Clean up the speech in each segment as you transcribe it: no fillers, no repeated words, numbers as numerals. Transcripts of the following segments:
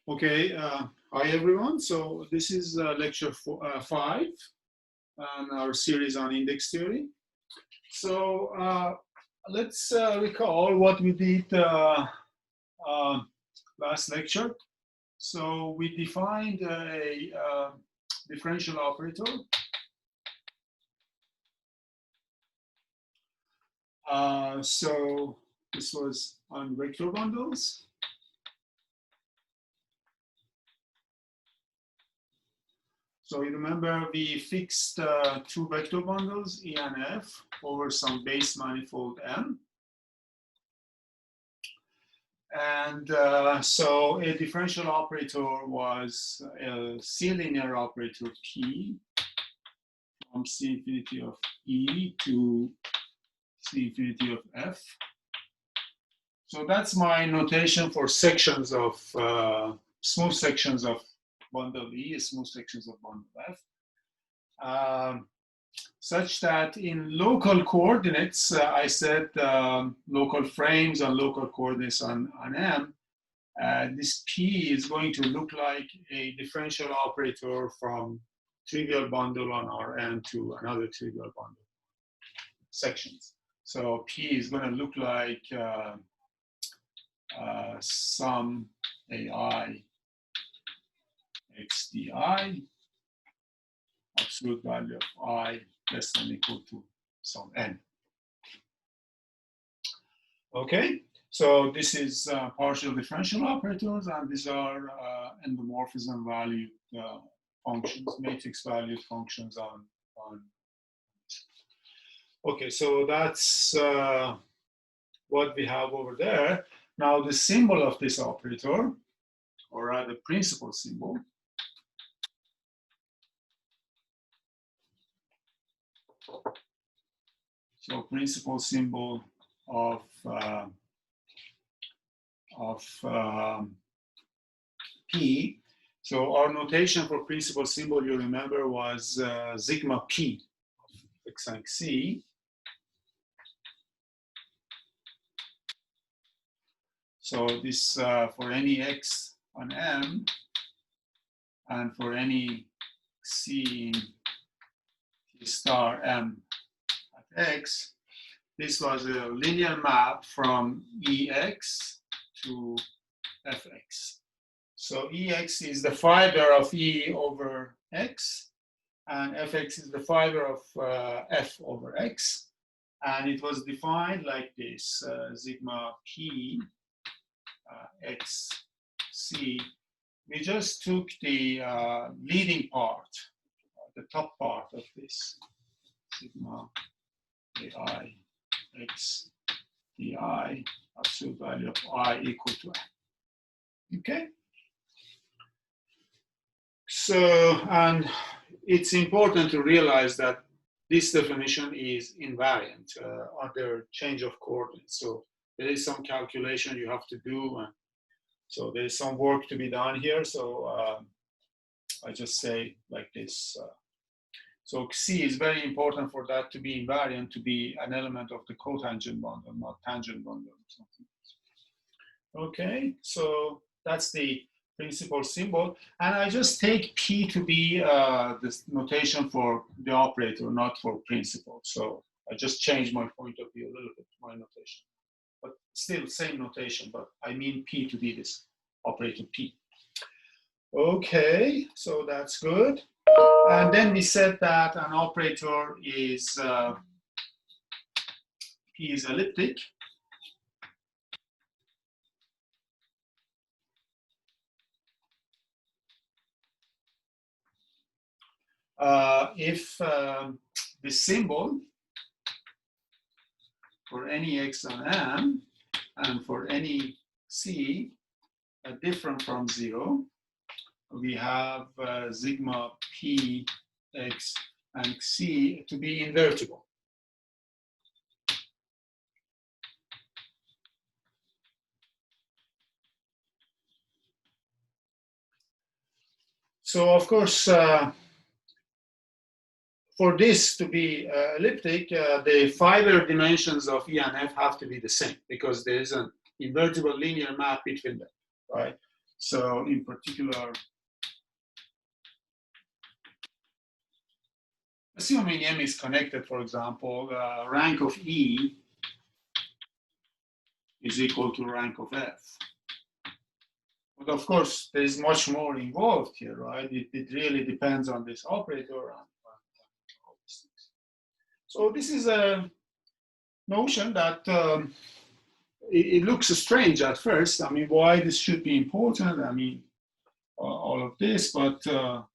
Okay, hi everyone. So this is lecture 5 on our series on index theory. So let's recall what we did last lecture. So we defined a differential operator. So this was on vector bundles. So you remember we fixed two vector bundles, E and F, over some base manifold M. And so a differential operator was a C-linear operator P from C infinity of E to C infinity of F. So that's my notation for sections of, smooth sections of bundle E, smooth sections of bundle F. Such that in local coordinates, I said local frames and local coordinates on M, this P is going to look like a differential operator from trivial bundle on Rm to another trivial bundle sections. So P is going to look like some AI x di, absolute value of I less than or equal to some n. Okay, so this is partial differential operators, and these are endomorphism valued functions, matrix valued functions on. Okay, so that's what we have over there. Now the symbol of this operator, or rather principal symbol, so principal symbol of P. So our notation for principal symbol, you remember, was sigma P of X and C. So this for any X on M and for any C in T star M at X, this was a linear map from EX to FX. So EX is the fiber of E over X, and FX is the fiber of F over X. And it was defined like this, sigma P X C. We just took the leading part, the top part of this, sigma AI X di, absolute value of I equal to N. Okay? So, and it's important to realize that this definition is invariant under change of coordinates. So there is some calculation you have to do, and so there is some work to be done here. So I just say like this. So C is very important for that to be invariant, to be an element of the cotangent bundle, not tangent bundle or something. Okay, so that's the principal symbol. And I just take P to be this notation for the operator, not for principal. So I just change my point of view a little bit, my notation. But still same notation, but I mean P to be this operator P. Okay, so that's good. And then we said that an operator is P is elliptic. If the symbol for any X on M and for any C are different from 0, we have sigma P X and C to be invertible. So of course, for this to be elliptic, the fiber dimensions of E and F have to be the same because there is an invertible linear map between them, right? So in particular, assuming M is connected, for example, rank of E is equal to rank of F. But of course, there is much more involved here, right? It really depends on this operator and all these things. So this is a notion that it looks strange at first. I mean, why this should be important? I mean, all of this, but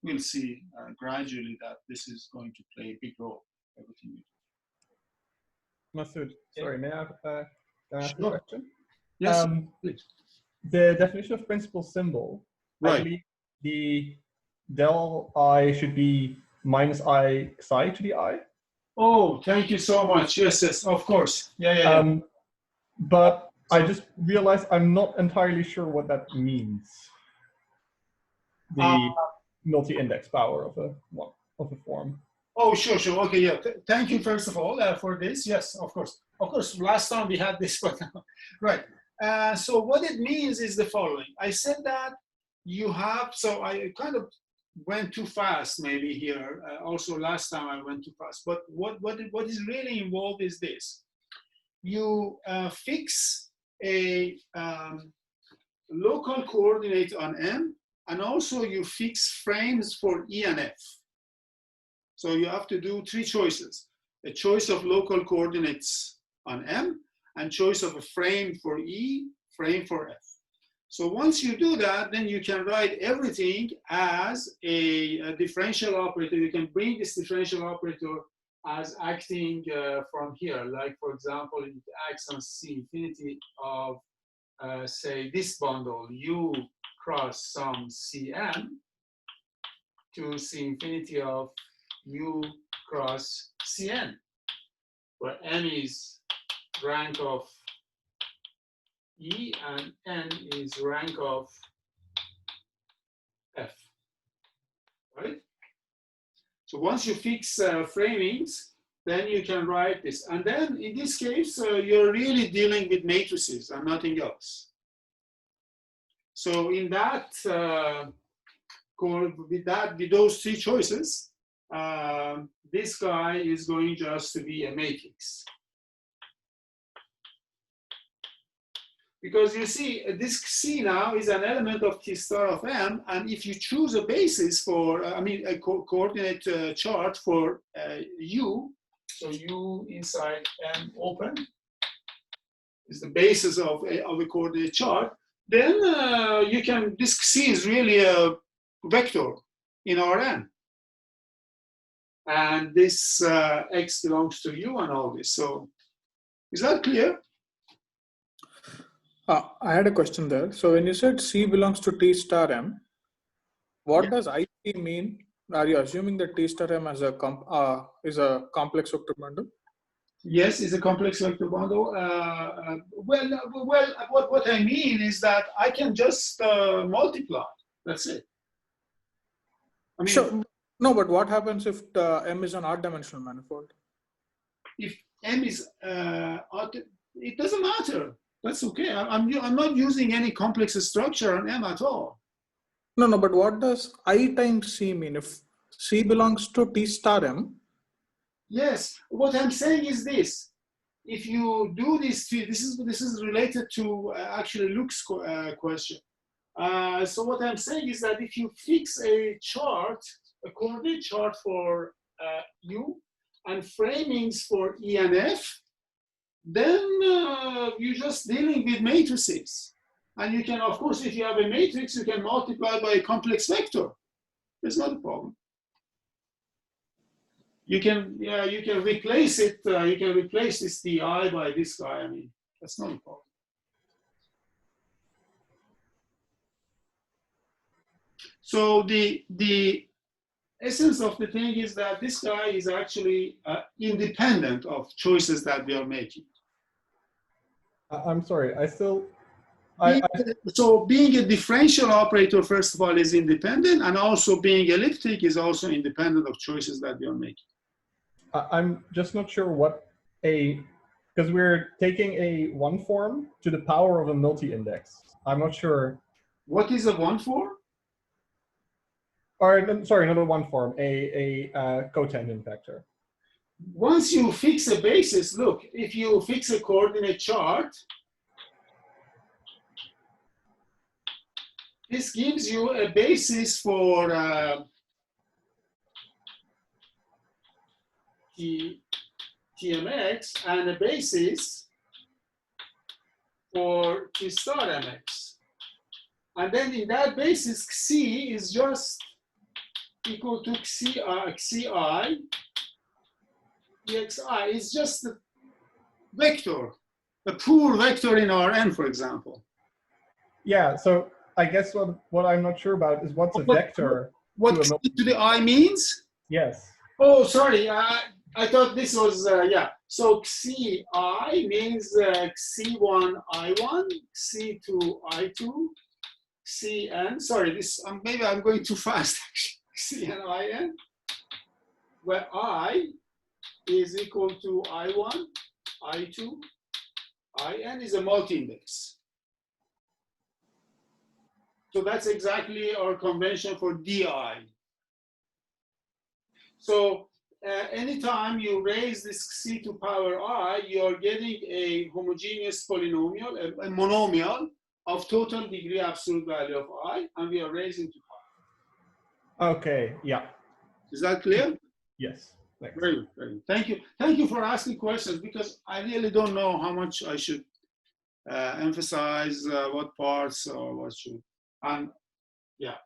we'll see gradually that this is going to play a big role. Everything. Masood, sorry, may I ask Sure. a question? Yes, please. The definition of principal symbol, Right. I believe the del I should be minus I psi to the I. Oh, thank you so much. Yes, yes, of course. Yeah. But I just realized I'm not entirely sure what that means. The multi-index power of a form. Oh, sure. Okay, yeah. Thank you, first of all, for this. Yes, of course. Of course, last time we had this, but right. So what it means is the following. I said that you have, so I kind of went too fast maybe here. Also, last time I went too fast. But what is really involved is this. You fix a local coordinate on M, and also you fix frames for E and F. So you have to do three choices. A choice of local coordinates on M, and choice of a frame for E, frame for F. So once you do that, then you can write everything as a differential operator. You can bring this differential operator as acting from here. Like, for example, it acts on C infinity of, say, this bundle, U cross some Cm to C infinity of U cross Cn, where M is rank of E and N is rank of F, right? So once you fix framings, then you can write this. And then in this case, you're really dealing with matrices and nothing else. So in that, with those three choices, this guy is going just to be a matrix. Because you see, this C now is an element of T star of M, and if you choose a basis for, a coordinate chart for U, so U inside M open is the basis of a coordinate chart, then you can, this C is really a vector in Rn. And this X belongs to U and all this. So is that clear? I had a question there. So when you said C belongs to T star M, what does IC mean? Are you assuming that T star M is a complex vector bundle? Yes, it's a complex vector bundle. What I mean is that I can just multiply. That's it. I mean, sure. No, but what happens if M is an odd dimensional manifold? If M is odd, it doesn't matter. That's okay. I'm not using any complex structure on M at all. No, but what does I times C mean? If C belongs to T star M? Yes, what I'm saying is this. If you do this is related to actually Luke's question. So what I'm saying is that if you fix a chart, a coordinate chart for U and framings for E and F, then you're just dealing with matrices. And you can, of course, if you have a matrix, you can multiply by a complex vector. There's not a problem. You can replace it. You can replace this di by this guy. I mean, that's not a problem. So the essence of the thing is that this guy is actually independent of choices that we are making. I'm sorry, so being a differential operator, first of all, is independent, and also being elliptic is also independent of choices that we are making. I'm just not sure what because we're taking a one form to the power of a multi-index. I'm not sure What is a one form? Or sorry, not a one form, a cotangent vector. Once you fix a basis, look, if you fix a coordinate chart, this gives you a basis for TMX and a basis for T star MX. And then in that basis, Xi is just equal to Xi DXI. It's just a vector, a pool vector in Rn, for example. Yeah, so I guess what I'm not sure about is what's a vector. What Xi to the I means? Yes. Oh, sorry. I thought this was, yeah. So Xi I means Xi1 I1, Xi2 I2, Cn. Sorry, this maybe I'm going too fast. Cn In, where I is equal to I1, I2, In is a multi-index. So that's exactly our convention for Di. So anytime you raise this C to power I, you're getting a homogeneous polynomial, a monomial of total degree absolute value of I, and we are raising to pi. Okay, yeah. Is that clear? Yes. Thanks. Very good, very good. Thank you. Thank you for asking questions, because I really don't know how much I should emphasize what parts or what should. And yeah.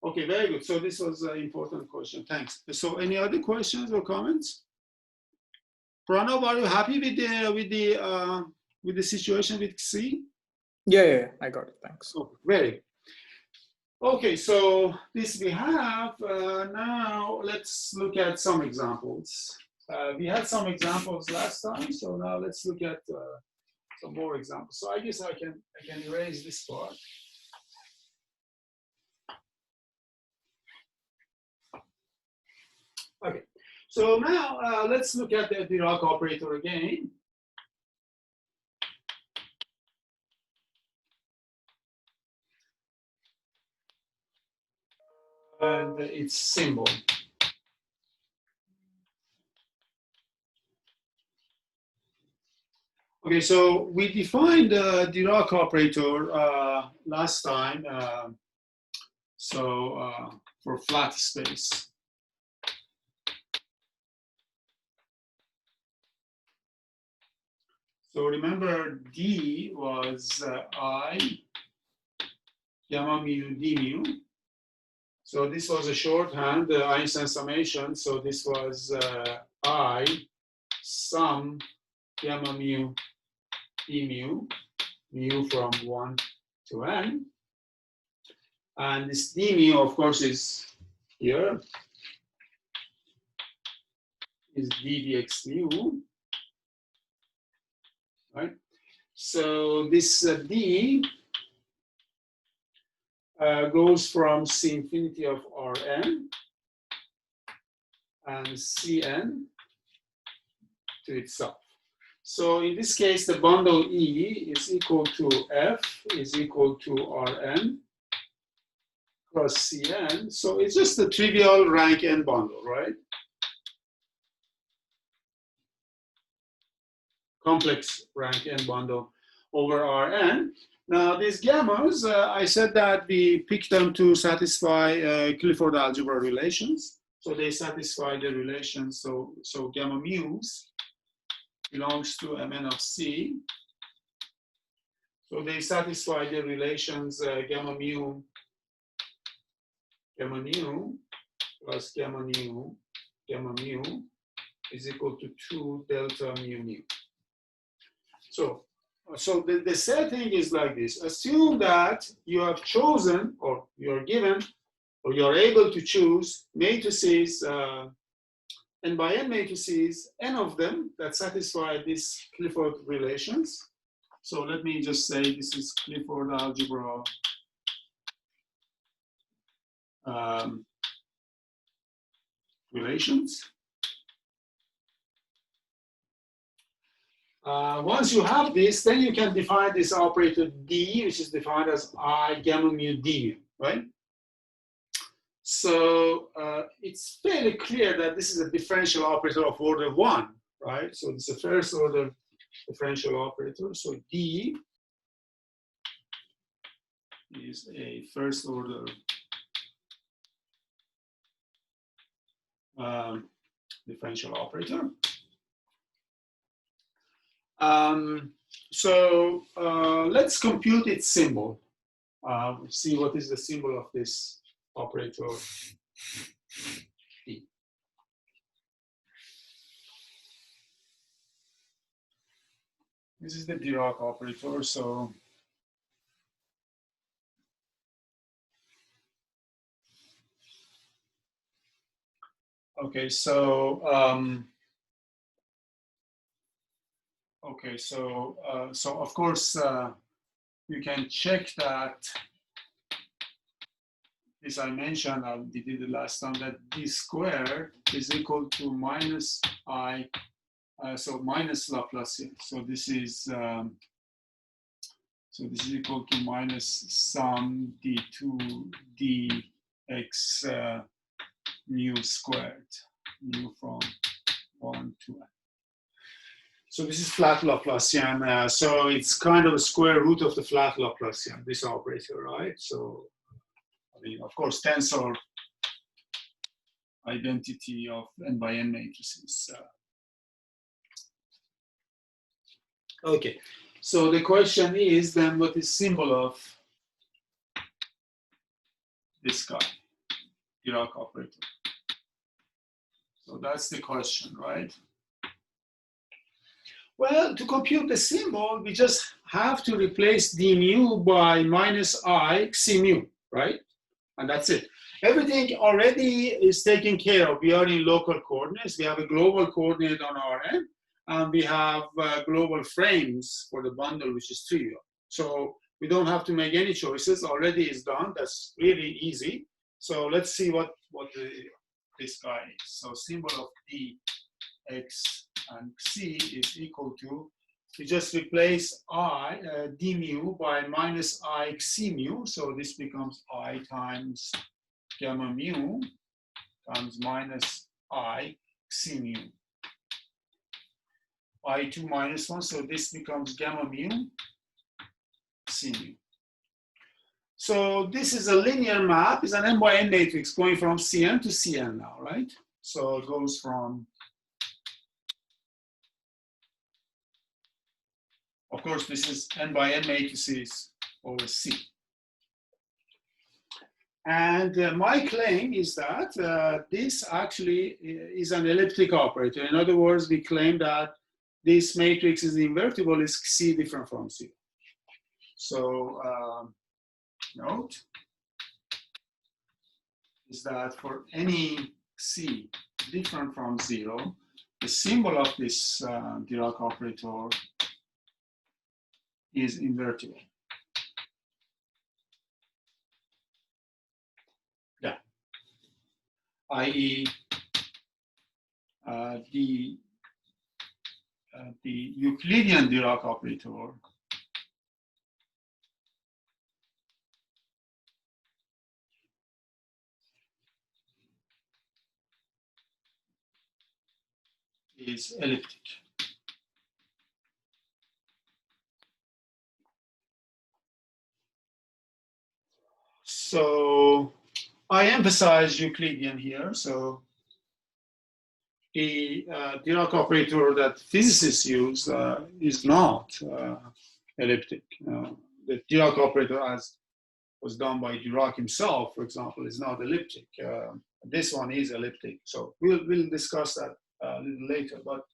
Okay, very good. So this was an important question. Thanks. So any other questions or comments? Pranav, are you happy with the situation with Xi? Yeah, I got it. Thanks. Okay, very good. Okay, so this we have. Now let's look at some examples. We had some examples last time, so now let's look at some more examples. So I guess I can erase this part. Okay, so now let's look at the Dirac operator again. And its symbol. Okay, so we defined the Dirac operator last time. For flat space. So remember, D was I gamma mu d mu. So this was a shorthand, Einstein summation. So this was I sum gamma mu d mu, mu from 1 to n. And this d mu, of course, is here, is d dx mu, right? So this d goes from C infinity of Rn and Cn to itself. So in this case, the bundle E is equal to F is equal to Rn plus Cn. So it's just a trivial rank n bundle, right? Complex rank n bundle over Rn. Now these gammas, I said that we picked them to satisfy Clifford algebra relations. So they satisfy the relations. So gamma mu's belongs to Mn of C. So they satisfy the relations gamma mu plus gamma mu is equal to 2 delta mu. So the setting is like this. Assume that you have chosen, or you're given, or you're able to choose matrices, n by n matrices, n of them that satisfy these Clifford relations. So let me just say this is Clifford algebra relations. Once you have this, then you can define this operator D, which is defined as I gamma mu d mu, right? So it's fairly clear that this is a differential operator of order 1, right? So it's a first order differential operator. So D is a first order differential operator. Let's compute its symbol. See what is the symbol of this operator D. This is the Dirac operator. So okay, so so of course you can check that this I mentioned, we did it last time, that d squared is equal to minus I, so minus Laplacian. So this is equal to minus sum d2 dx mu squared, mu from 1 to n. So this is flat Laplacian. So it's kind of a square root of the flat Laplacian, this operator, right? So, I mean, of course, tensor identity of n by n matrices. Okay, so the question is then, what is symbol of this guy, Dirac operator? So that's the question, right? Well, to compute the symbol, we just have to replace d mu by minus I c mu, right? And that's it. Everything already is taken care of. We are in local coordinates. We have a global coordinate on our end, and we have global frames for the bundle, which is trivial. So we don't have to make any choices. Already is done. That's really easy. So let's see what this guy is. So symbol of d, x, and c is equal to, we just replace I, d mu by minus I c mu. So this becomes I times gamma mu times minus I c mu. I2 minus 1, so this becomes gamma mu c mu. So this is a linear map, it's an n by n matrix going from Cn to Cn now, right? So it goes from, of course, this is n by n matrices over C. And my claim is that this actually is an elliptic operator. In other words, we claim that this matrix is invertible, is C different from 0. So note is that for any C different from 0, the symbol of this Dirac operator is invertible. Yeah. I.e., the Euclidean Dirac operator is elliptic. So I emphasize Euclidean here. So the Dirac operator that physicists use is not elliptic. The Dirac operator, as was done by Dirac himself, for example, is not elliptic. This one is elliptic. So we'll discuss that a little later. But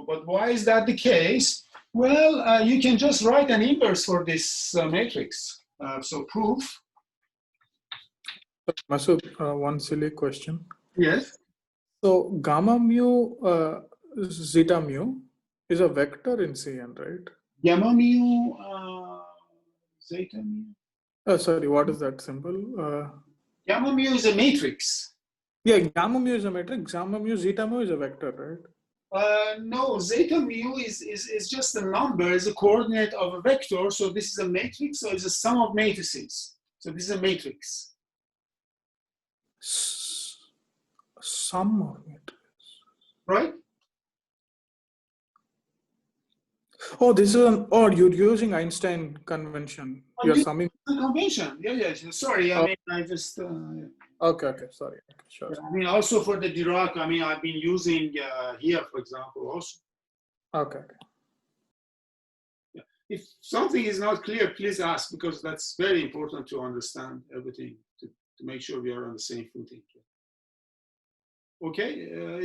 but why is that the case? Well, you can just write an inverse for this matrix. So proof. Masood, one silly question. Yes. So gamma mu, zeta mu is a vector in Cn, right? Gamma mu, zeta mu. Sorry, what is that symbol? Gamma mu is a matrix. Yeah, gamma mu is a matrix. Gamma mu, zeta mu is a vector, right? No, zeta mu is just a number, is a coordinate of a vector. So this is a matrix, so it's a sum of matrices. So this is a matrix. Sum of matrix. Right? Oh, this is an, oh, you're using Einstein convention. You're summing. The convention. Yeah. Sorry, I mean, I just. Okay, sorry. Okay, sure. I mean, also for the Dirac, I mean, I've been using here, for example, also. Okay. Yeah. If something is not clear, please ask, because that's very important to understand everything, to make sure we are on the same footing. Okay,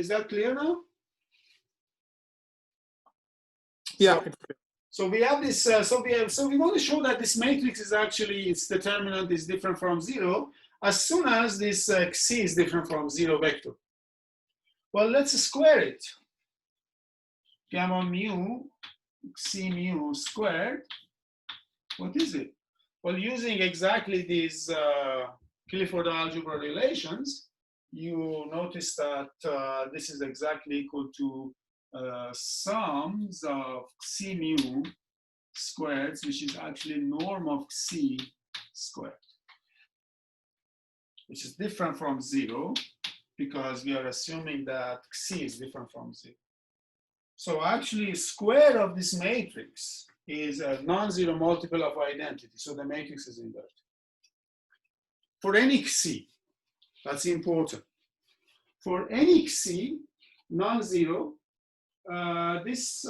is that clear now? Yeah. So we have this. So we want to show that this matrix is actually, its determinant is different from 0 as soon as this C is different from 0 vector. Well, let's square it. Gamma mu C mu squared. What is it? Well, using exactly these Clifford algebra relations, you notice that this is exactly equal to sums of C mu squared, which is actually norm of C squared, which is different from 0 because we are assuming that C is different from 0. So actually, square of this matrix is a non-zero multiple of identity. So the matrix is inverted. For any C, that's important. For any C, non-zero, this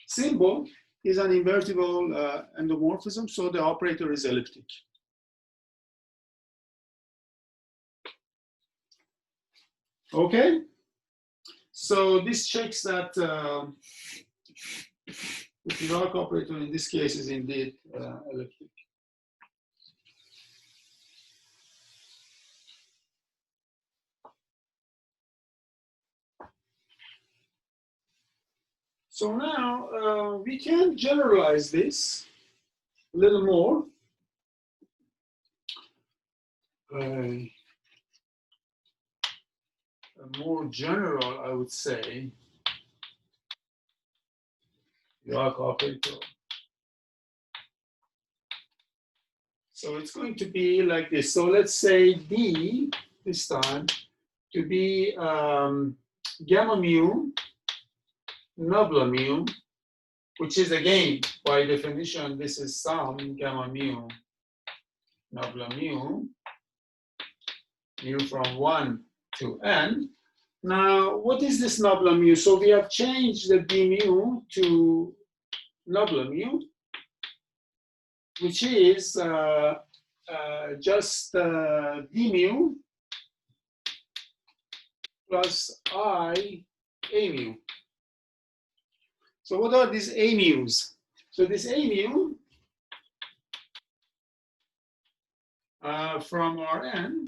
symbol is an invertible endomorphism, so the operator is elliptic. Okay? So this checks that the Dirac operator in this case is indeed elliptic. So now we can generalize this a little more. More general, I would say, Dirac operator. So it's going to be like this. So let's say D this time to be gamma mu, nabla mu, which is again, by definition, this is sum gamma mu, nabla mu, mu from 1 to n. Now, what is this nabla mu? So we have changed the d mu to nabla mu, which is just d mu plus I a mu. So what are these a mu's? So this a mu from Rn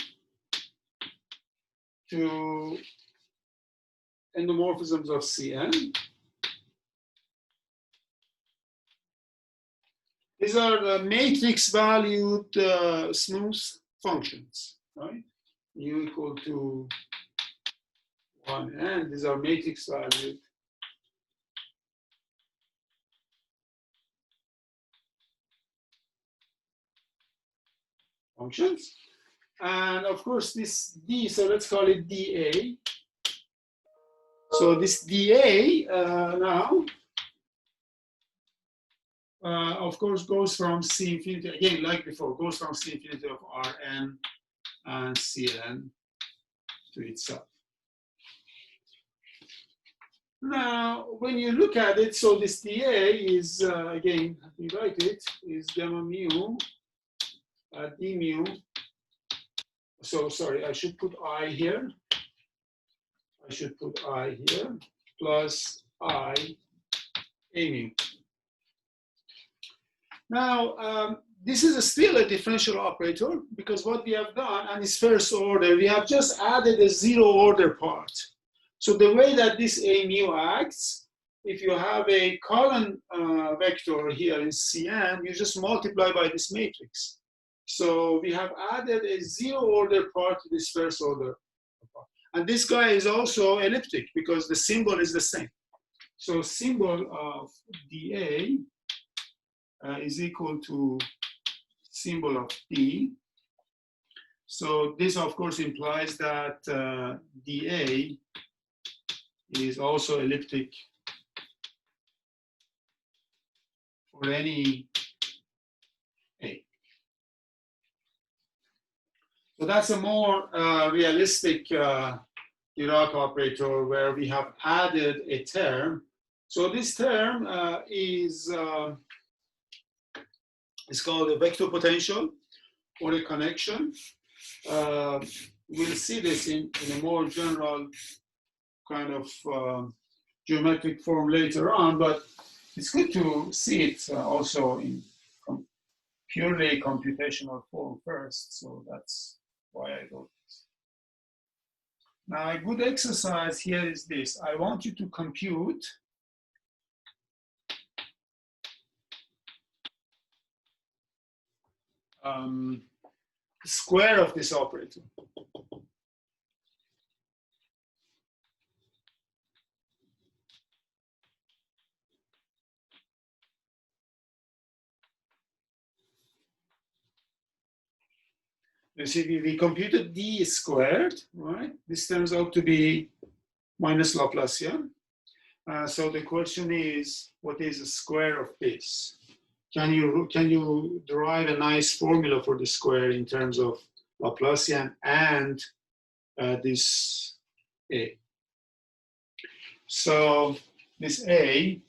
to endomorphisms of Cn. These are the matrix valued smooth functions, right? U equal to 1n. These are matrix valued functions. And of course, this D, so let's call it dA. So this dA now, of course, goes from C infinity, again, like before, goes from C infinity of Rn and Cn to itself. Now, when you look at it, so this dA is, again, we write it, is gamma mu, d mu. So sorry, I should put I here. I should put I here, plus I a mu. Now, this is still a differential operator because what we have done, and it's first order, we have just added a zero order part. So the way that this a mu acts, if you have a column vector here in Cn, you just multiply by this matrix. So we have added a zero order part to this first order part. And this guy is also elliptic because the symbol is the same. So symbol of dA is equal to symbol of D. So this, of course, implies that dA is also elliptic for any A. So that's a more realistic Dirac operator where we have added a term. So this term is called a vector potential or a connection. We'll see this in a more general kind of geometric form later on, but it's good to see it also in purely computational form first. So that's why I wrote this. Now, a good exercise here is this. I want you to compute the square of this operator. You see, we computed d squared, right? This turns out to be minus Laplacian. So the question is, what is the square of this? Can you derive a nice formula for the square in terms of Laplacian and this A? So this A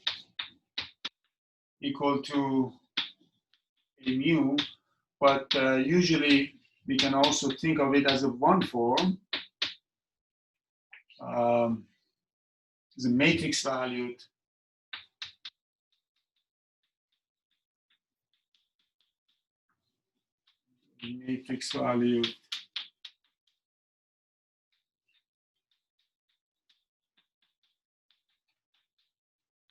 equal to a mu, but usually we can also think of it as a one form. It's a matrix valued matrix value.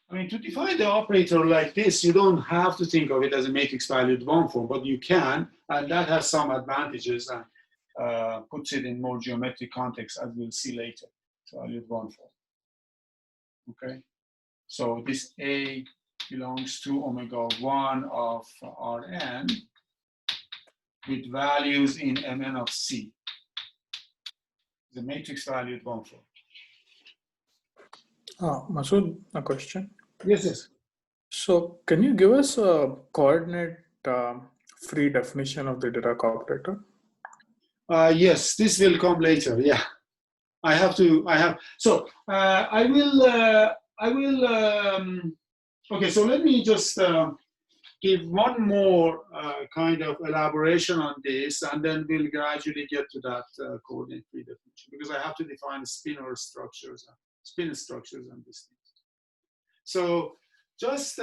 I mean, to define the operator like this, you don't have to think of it as a matrix valued one form, but you can, and that has some advantages and puts it in more geometric context, as we'll see later. Valued one form. Okay, so this A belongs to omega 1 of Rn with values in Mn of C. The matrix valued one form. Masood, a question. Yes, yes. So can you give us a coordinate free definition of the Dirac operator? Yes, this will come later. Yeah, I will. Okay, so let me just give one more kind of elaboration on this, and then we'll gradually get to that coordinate free definition, because I have to define spin structures and these things. So just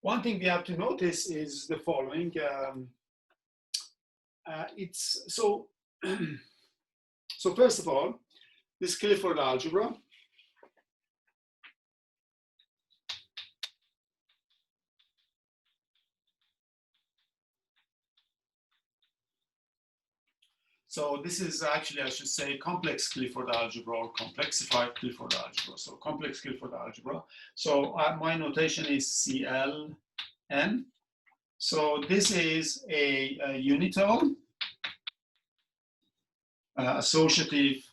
one thing we have to notice is the following. So first of all, this Clifford algebra. So this is actually, I should say, complex Clifford algebra or complexified Clifford algebra. So complex Clifford algebra. So my notation is CLN. So this is a unitone associative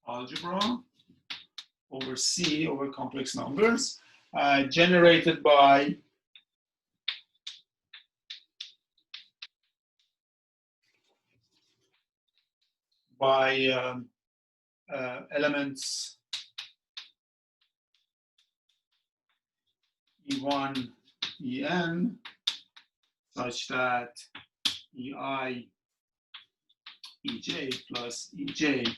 algebra over C over complex numbers generated by elements E1, En, such that Ei, Ej plus Ej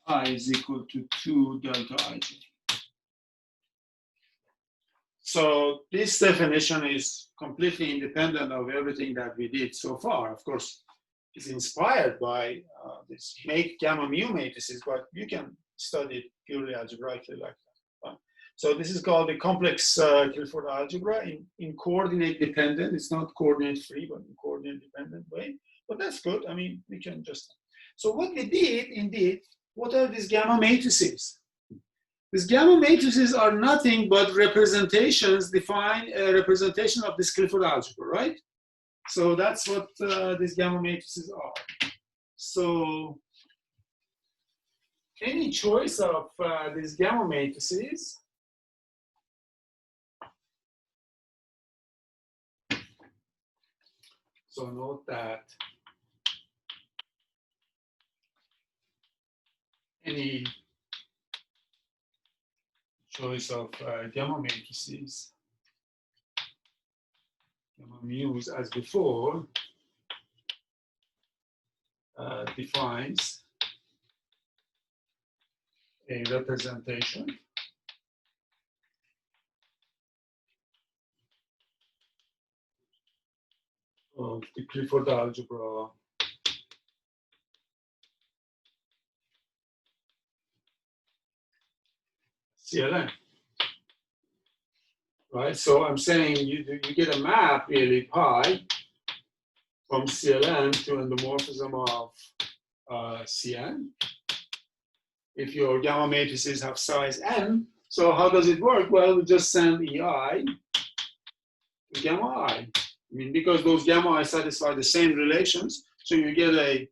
I is equal to 2 delta Ij. So this definition is completely independent of everything that we did so far. Of course, it's inspired by this make gamma mu matrices, but you can study it purely algebraically like that. So this is called the complex Clifford algebra in coordinate dependent. It's not coordinate free, but in coordinate dependent way. But that's good. I mean, we can just. So what we did, indeed, what are these gamma matrices? These gamma matrices are nothing but representations, define a representation of this Clifford algebra, right? So that's what these gamma matrices are. So any choice of these gamma matrices so note that any choice of gamma matrices, gamma mu's as before, defines a representation of the Clifford algebra CLN. Right, so I'm saying you get a map really pi from CLN to endomorphism of Cn. If your gamma matrices have size n, so how does it work? Well, we just send EI to gamma I. I mean, because those gamma I satisfy the same relations, so you get a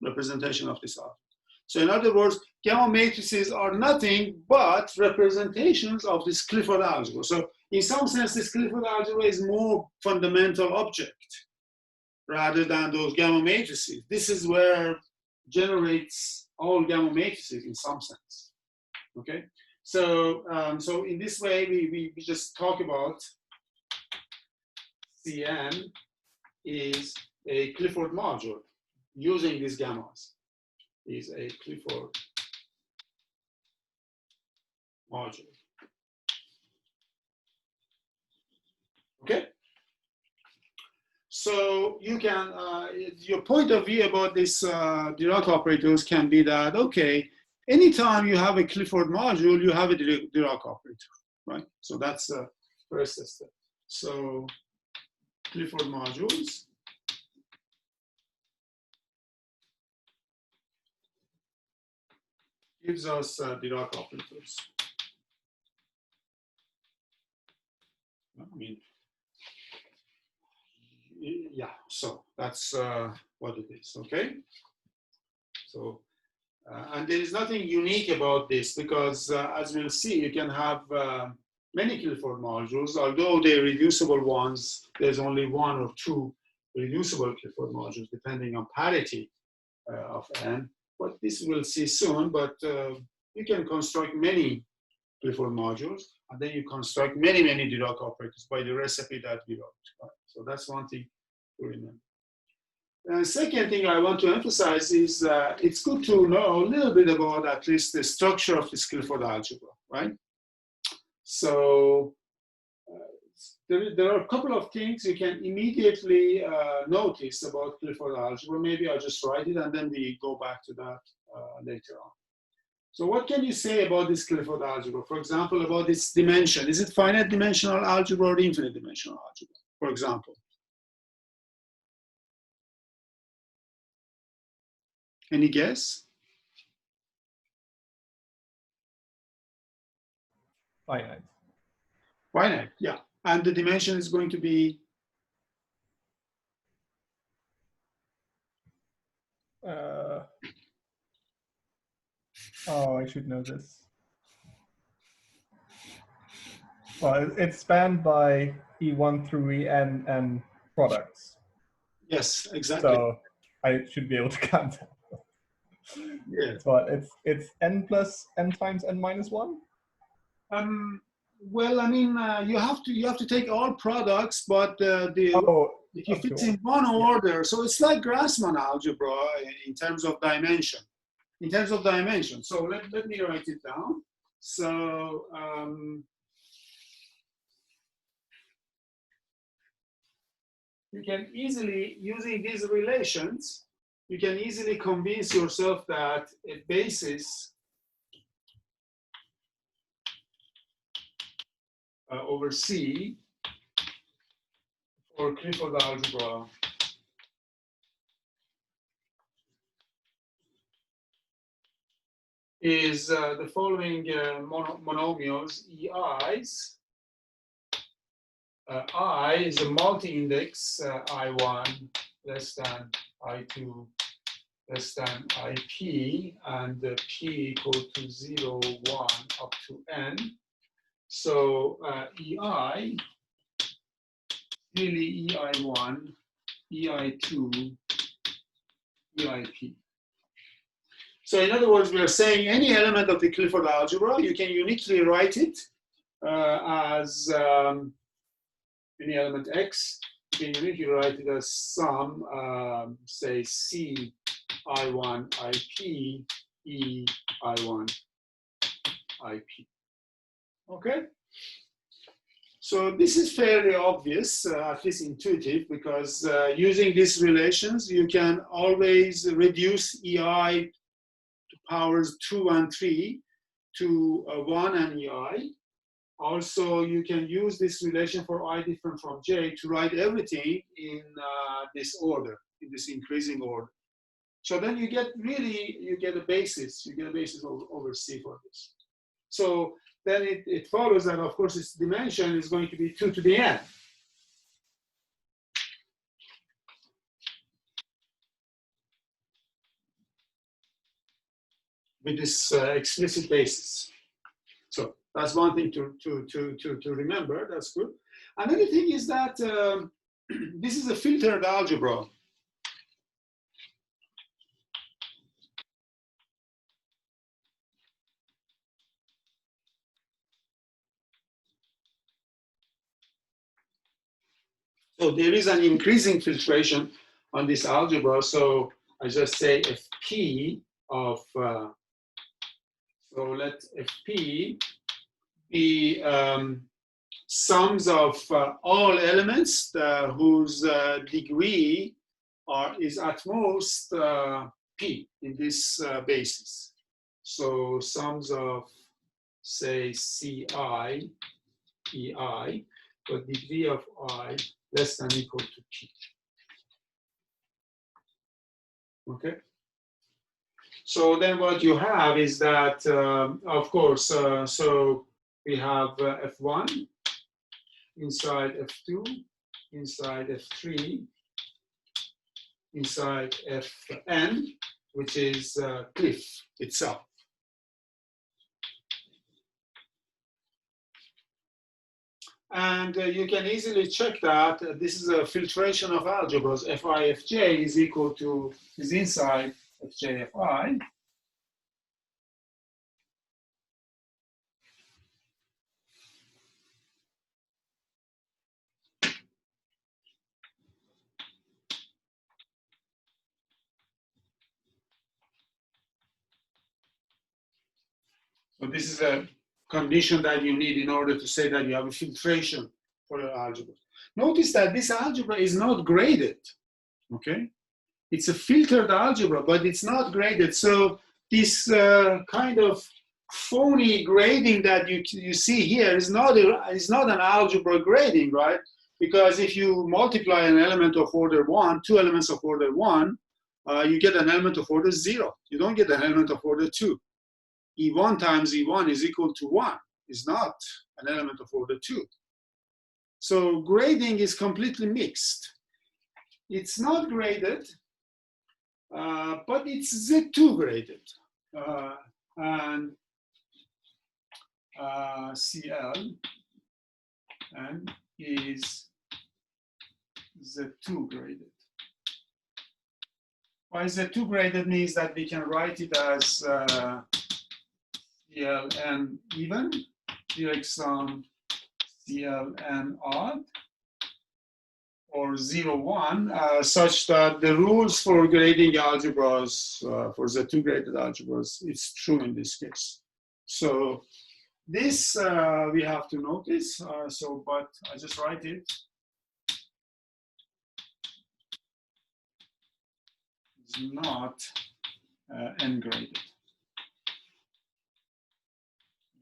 representation of this object. So in other words, gamma matrices are nothing but representations of this Clifford algebra. So in some sense, this Clifford algebra is more fundamental object rather than those gamma matrices. This is where generates all gamma matrices in some sense. Okay, so so in this way, we just talk about Cn is a Clifford module using these gammas. Is a Clifford module. Okay. So you can, your point of view about this Dirac operators can be that, okay, anytime you have a Clifford module, you have a Dirac operator, right? So that's the first step. So Clifford modules gives us Dirac operators. I mean, yeah, so that's what it is, okay? So, and there is nothing unique about this because as we'll see, you can have many Clifford modules, although they're reducible ones, there's only one or two reducible Clifford modules depending on parity of n. But this we'll see soon, but you can construct many Clifford modules, and then you construct many, many Dirac operators by the recipe that we wrote. Right? So that's one thing to remember. And the second thing I want to emphasize is it's good to know a little bit about at least the structure of this Clifford algebra, right? So there are a couple of things you can immediately notice about Clifford algebra. Maybe I'll just write it and then we go back to that later on. So what can you say about this Clifford algebra? For example, about its dimension. Is it finite dimensional algebra or infinite dimensional algebra, for example? Any guess? Finite. Finite, yeah. And the dimension is going to be? Oh, I should know this. Well, it's spanned by E1 through En and products. Yes, exactly. So I should be able to count that. Yeah. It's what? It's n plus n times n minus 1? Well, I mean, you have to take all products, but if you fit in one order, so it's like Grassmann algebra in terms of dimension. In terms of dimension. So let me write it down. So you can easily, using these relations, you can easily convince yourself that a basis over C for Clifford algebra is the following monomials, EIs. I is a multi-index, I1 less than I2 less than IP, and P equal to 0, 1 up to N. So EI, really EI1, EI2, EIP. So in other words, we are saying any element of the Clifford algebra, you can uniquely write it as any element X, you can uniquely write it as some, say C I1 IP, E I1 IP. Okay? So this is fairly obvious, at least intuitive, because using these relations, you can always reduce EI to powers 2 and 3 to 1 and EI. Also, you can use this relation for I different from J to write everything in this order, in this increasing order. So then you get a basis, over C for this. So then it follows that, of course, its dimension is going to be 2 to the n. With this explicit basis. So that's one thing to remember, that's good. Another thing is that this is a filtered algebra. So there is an increasing filtration on this algebra. So I just say Fp of, so let Fp be sums of all elements whose degree is at most P in this basis. So sums of, say, Ci, Ei, but degree of I less than equal to P. Okay? So then what you have is that, of course, so we have F1 inside F2, inside F3, inside Fn, which is Cliff itself. And you can easily check that this is a filtration of algebras. Fi Fj is equal to, is inside Fj Fi. So this is a condition that you need in order to say that you have a filtration for your algebra. Notice that this algebra is not graded, okay? It's a filtered algebra, but it's not graded. So this kind of phony grading that you see here is not an algebra grading, right? Because if you multiply an element of order 1, 2 elements of order 1, you get an element of order 0. You don't get an element of order 2. E1 times E1 is equal to 1. It's not an element of order 2. So grading is completely mixed. It's not graded, but it's Z2 graded. And CL and is Z2 graded. Why Z2 graded means that we can write it as CLN even, direct sum CLN odd, or 0, 1, such that the rules for grading algebras, for Z2 graded algebras, it's true in this case. So this we have to notice, but I just write it. It's not N graded.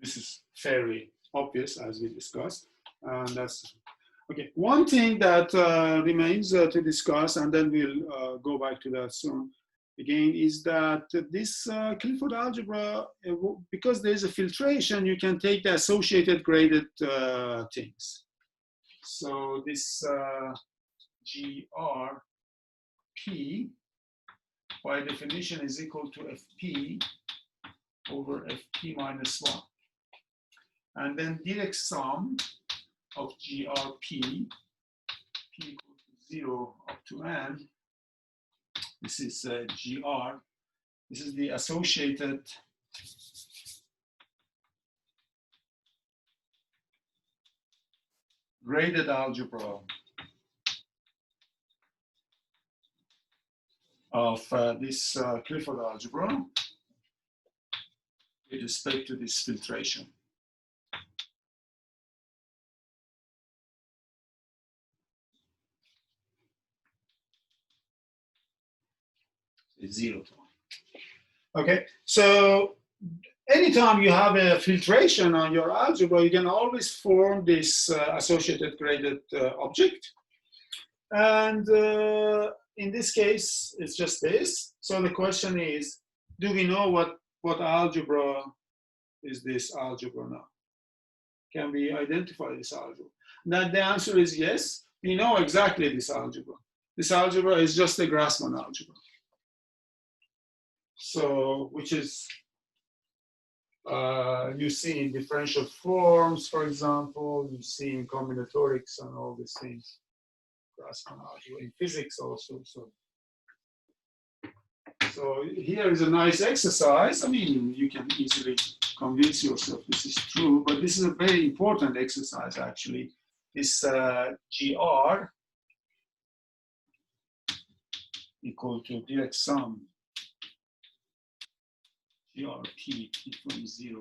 This is fairly obvious as we discussed. And that's okay. One thing that remains to discuss, and then we'll go back to that soon again, is that this Clifford algebra, because there's a filtration, you can take the associated graded things. So this GRP, by definition, is equal to FP over FP minus 1. And then Dirac sum of GRP, P equal to 0 up to n. This is GR. This is the associated graded algebra of this Clifford algebra with respect to this filtration. It's 0 to 1. Okay, so anytime you have a filtration on your algebra, you can always form this associated graded object. And in this case, it's just this. So the question is, do we know what algebra is this algebra now? Can we identify this algebra? And the answer is yes. We know exactly this algebra. This algebra is just a Grassmann algebra. So, which is, you see in differential forms, for example, you see in combinatorics and all these things. Grassmann algebra in physics also. So here is a nice exercise. I mean, you can easily convince yourself this is true, but this is a very important exercise actually. This GR equal to Dirac sum GRP from 0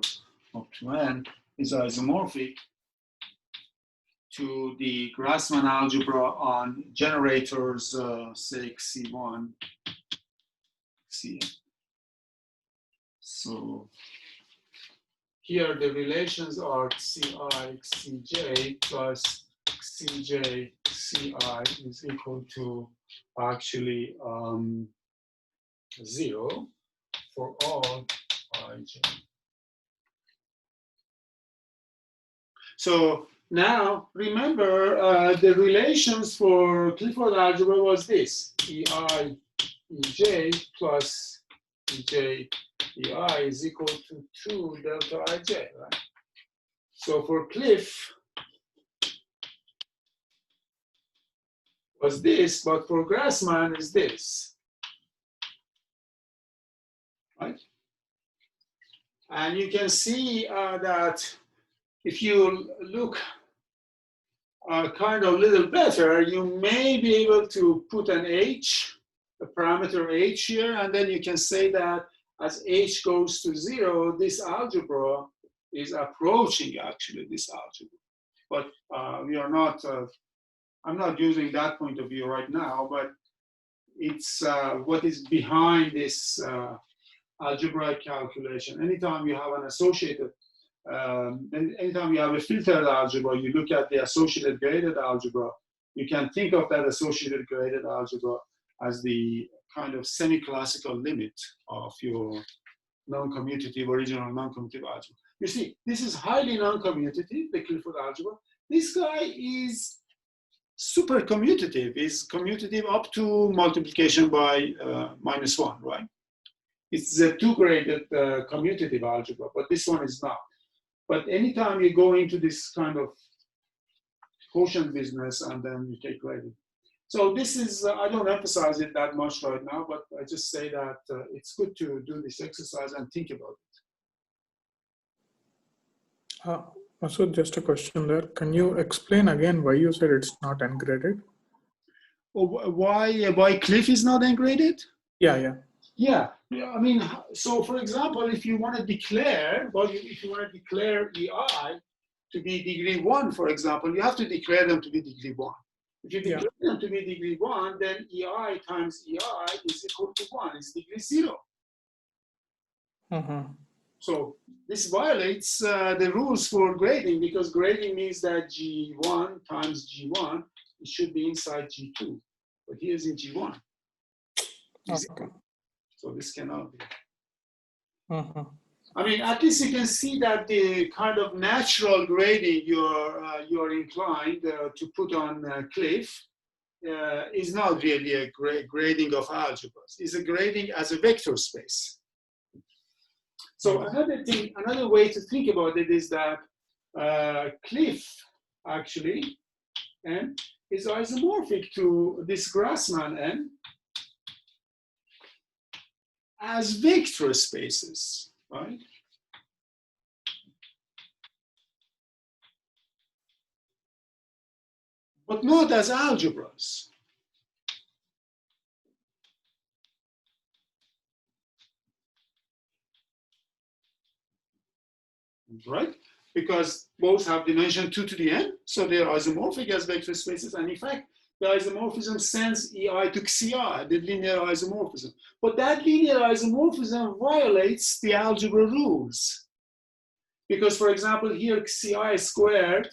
up to n is isomorphic to the Grassmann algebra on generators, say C1, Cn. So here the relations are Ci, Cj plus Cj, Ci is equal to actually 0 for all ij. So now remember the relations for Clifford algebra was this: Ei Ej plus Ej Ei is equal to 2 delta Ij, right? So for Cliff was this, but for Grassmann is this, right? And you can see that if you look kind of a little better, you may be able to put an h, a parameter h here, and then you can say that as h goes to 0, this algebra is approaching actually this algebra. But we are not, I'm not using that point of view right now, but it's what is behind this algebraic calculation. Anytime you have an associated, anytime you have a filtered algebra, you look at the associated graded algebra, you can think of that associated graded algebra as the kind of semi-classical limit of your non-commutative, original non-commutative algebra. You see, this is highly non-commutative, the Clifford algebra. This guy is super commutative, is commutative up to multiplication by -1, right? It's a two-graded commutative algebra, but this one is not. But anytime you go into this kind of quotient business and then you take grading. So this is, I don't emphasize it that much right now, but I just say that it's good to do this exercise and think about it. Also, just a question there. Can you explain again why you said it's not ungraded? Oh, why Cliff is not ungraded? Yeah. Yeah, I mean, so for example, if you want to declare, if you want to declare EI to be degree 1, for example, you have to declare them to be degree 1. If you declare them to be degree 1, then EI times EI is equal to 1, it's degree 0. So this violates the rules for grading, because grading means that G1 times G1, it should be inside G2. But here's in G1. Okay. So this cannot be. Mhm. I mean, at least you can see that the kind of natural grading you're inclined to put on Cliff is not really a grading of algebras. It's a grading as a vector space. So another way to think about it is that Cliff actually is isomorphic to this Grassmann N as vector spaces, right? But not as algebras. Right? Because both have dimension 2 to the n, so they are isomorphic as vector spaces. And in fact, the isomorphism sends EI to XCI, the linear isomorphism. But that linear isomorphism violates the algebra rules. Because, for example, here XCI squared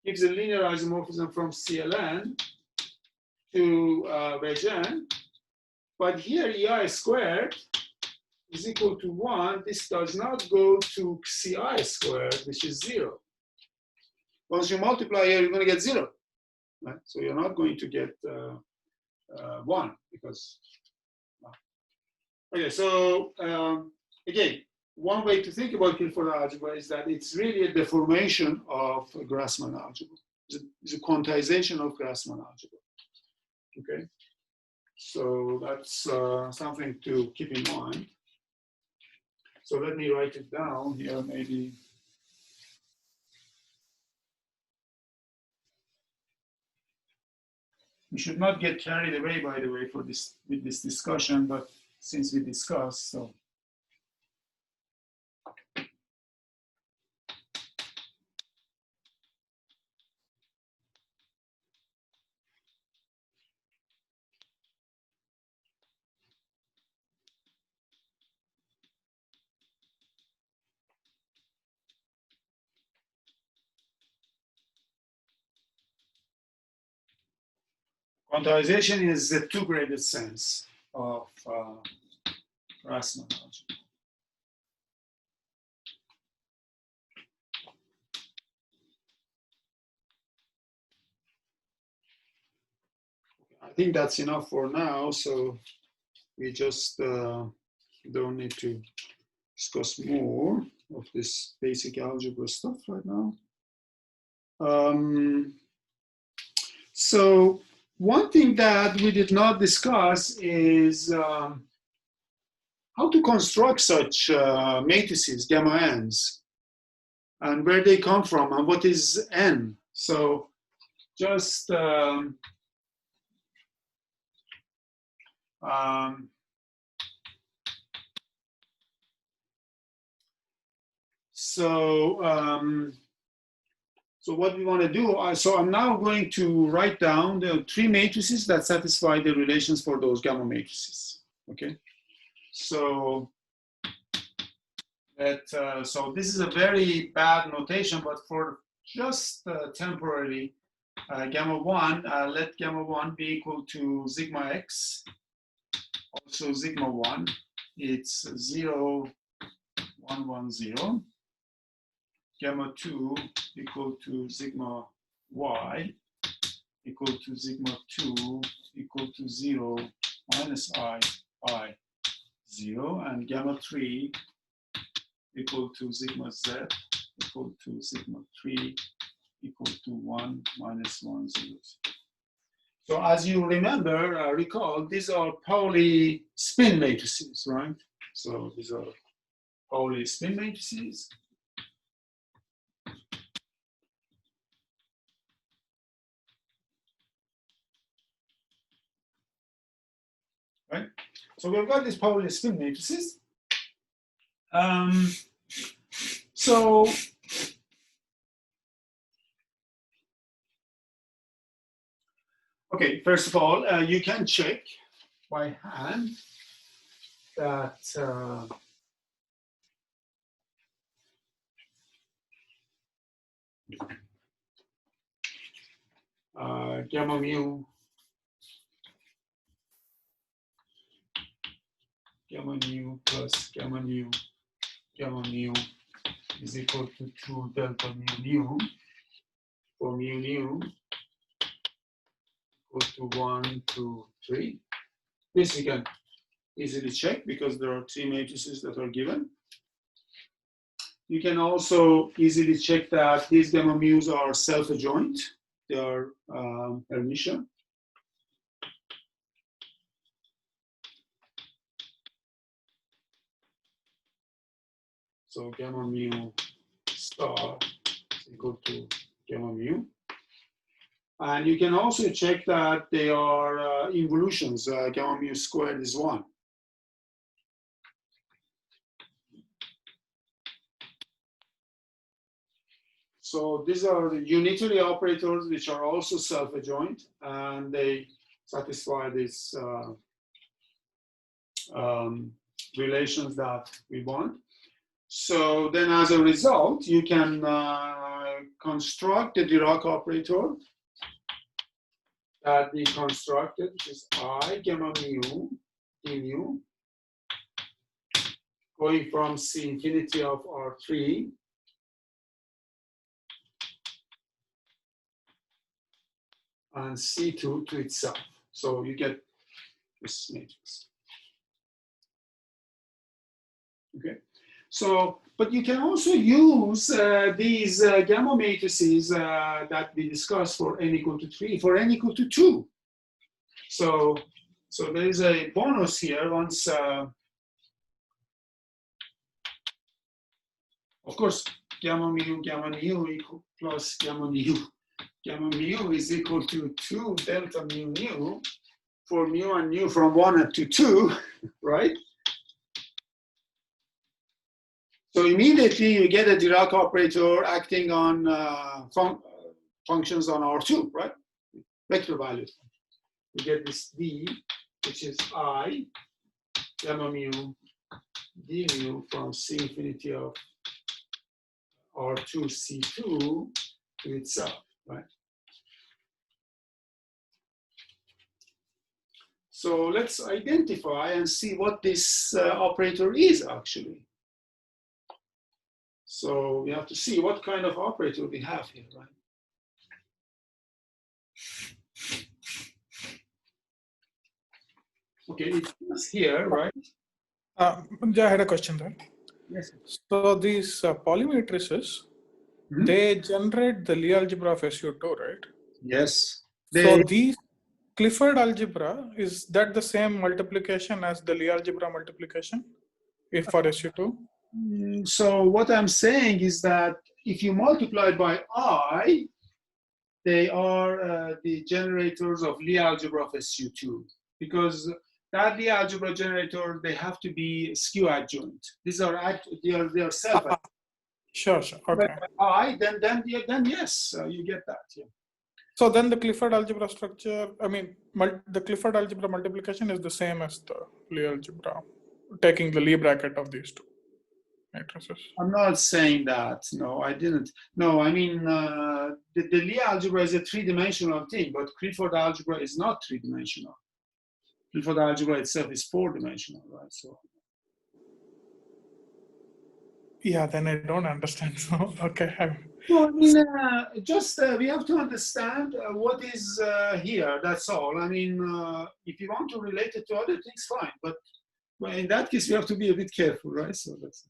gives a linear isomorphism from CLN to wedge n. But here EI squared is equal to 1. This does not go to Ci squared, which is 0. Once you multiply here, you're going to get 0. Right? So you're not going to get 1 because. Okay, so again, one way to think about Clifford algebra is that it's really a deformation of Grassmann algebra. It's a quantization of Grassmann algebra. Okay, so that's something to keep in mind. So let me write it down here, maybe. We should not get carried away, by the way, with this discussion, but since we discussed, so. Quantization is the two-graded sense of Grassmann algebra. I think that's enough for now, so we just don't need to discuss more of this basic algebra stuff right now. So one thing that we did not discuss is how to construct such matrices, gamma n's, and where they come from, and what is n. So just so what we want to do, so I'm now going to write down the 3 matrices that satisfy the relations for those gamma matrices. Okay, so so this is a very bad notation, but for just temporarily, gamma 1, let gamma 1 be equal to sigma x, also sigma 1, it's 0, 1, 1, 0. Gamma 2 equal to sigma y equal to sigma 2 equal to 0 minus I 0, and gamma 3 equal to sigma z equal to sigma 3 equal to 1 minus 1 0. So as you remember, recall, these are Pauli spin matrices, right? So these are Pauli spin matrices. Right? So we've got these Pauli spin matrices. So okay, first of all, you can check by hand that gamma mu plus gamma mu is equal to 2 delta mu for mu equal to 1 to 3. This we can easily check because there are 3 matrices that are given. You can also easily check that these gamma mu's are self-adjoint. They are Hermitian. So gamma mu star is equal to gamma mu. And you can also check that they are involutions. Gamma mu squared is 1. So these are the unitary operators which are also self-adjoint, and they satisfy these relations that we want. So then as a result, you can construct the Dirac operator that we constructed, which is I gamma mu d mu, going from C infinity of R3 and C2 to itself. So you get this matrix. Okay. So, but you can also use these gamma matrices that we discussed for n equal to 3, for n equal to 2. So there is a bonus here once, of course, gamma mu equal plus gamma mu is equal to 2 delta mu for mu and nu from 1 to 2, right? So immediately you get a Dirac operator acting on functions on R2, right? Vector values. You get this D, which is I gamma mu d mu from C infinity of R2 C2 to itself, right? So let's identify and see what this operator is actually. So we have to see what kind of operator we have here, right? Okay, it's here, right? I had a question there. Yes. So these polymatrices, they generate the Lie algebra of SU2, right? Yes. So these Clifford algebra, is that the same multiplication as the Lie algebra multiplication if for SU2? So what I'm saying is that if you multiply by I, they are the generators of Lie algebra of SU2, because that Lie algebra generator, they have to be skew adjoint. These are they are self adjoint. Sure. Okay. I then yes, you get that. Yeah. So then the Clifford algebra structure, I mean, the Clifford algebra multiplication is the same as the Lie algebra, taking the Lie bracket of these two matrices. I'm not saying that. No, I didn't. No, I mean, the Lie algebra is a three-dimensional thing, but Clifford algebra is not three-dimensional. Clifford algebra itself is four-dimensional, right? So. Yeah, then I don't understand. So, okay. No, I mean, just we have to understand what is here. That's all. I mean, if you want to relate it to other things, fine. But well, in that case, we have to be a bit careful, right? So that's.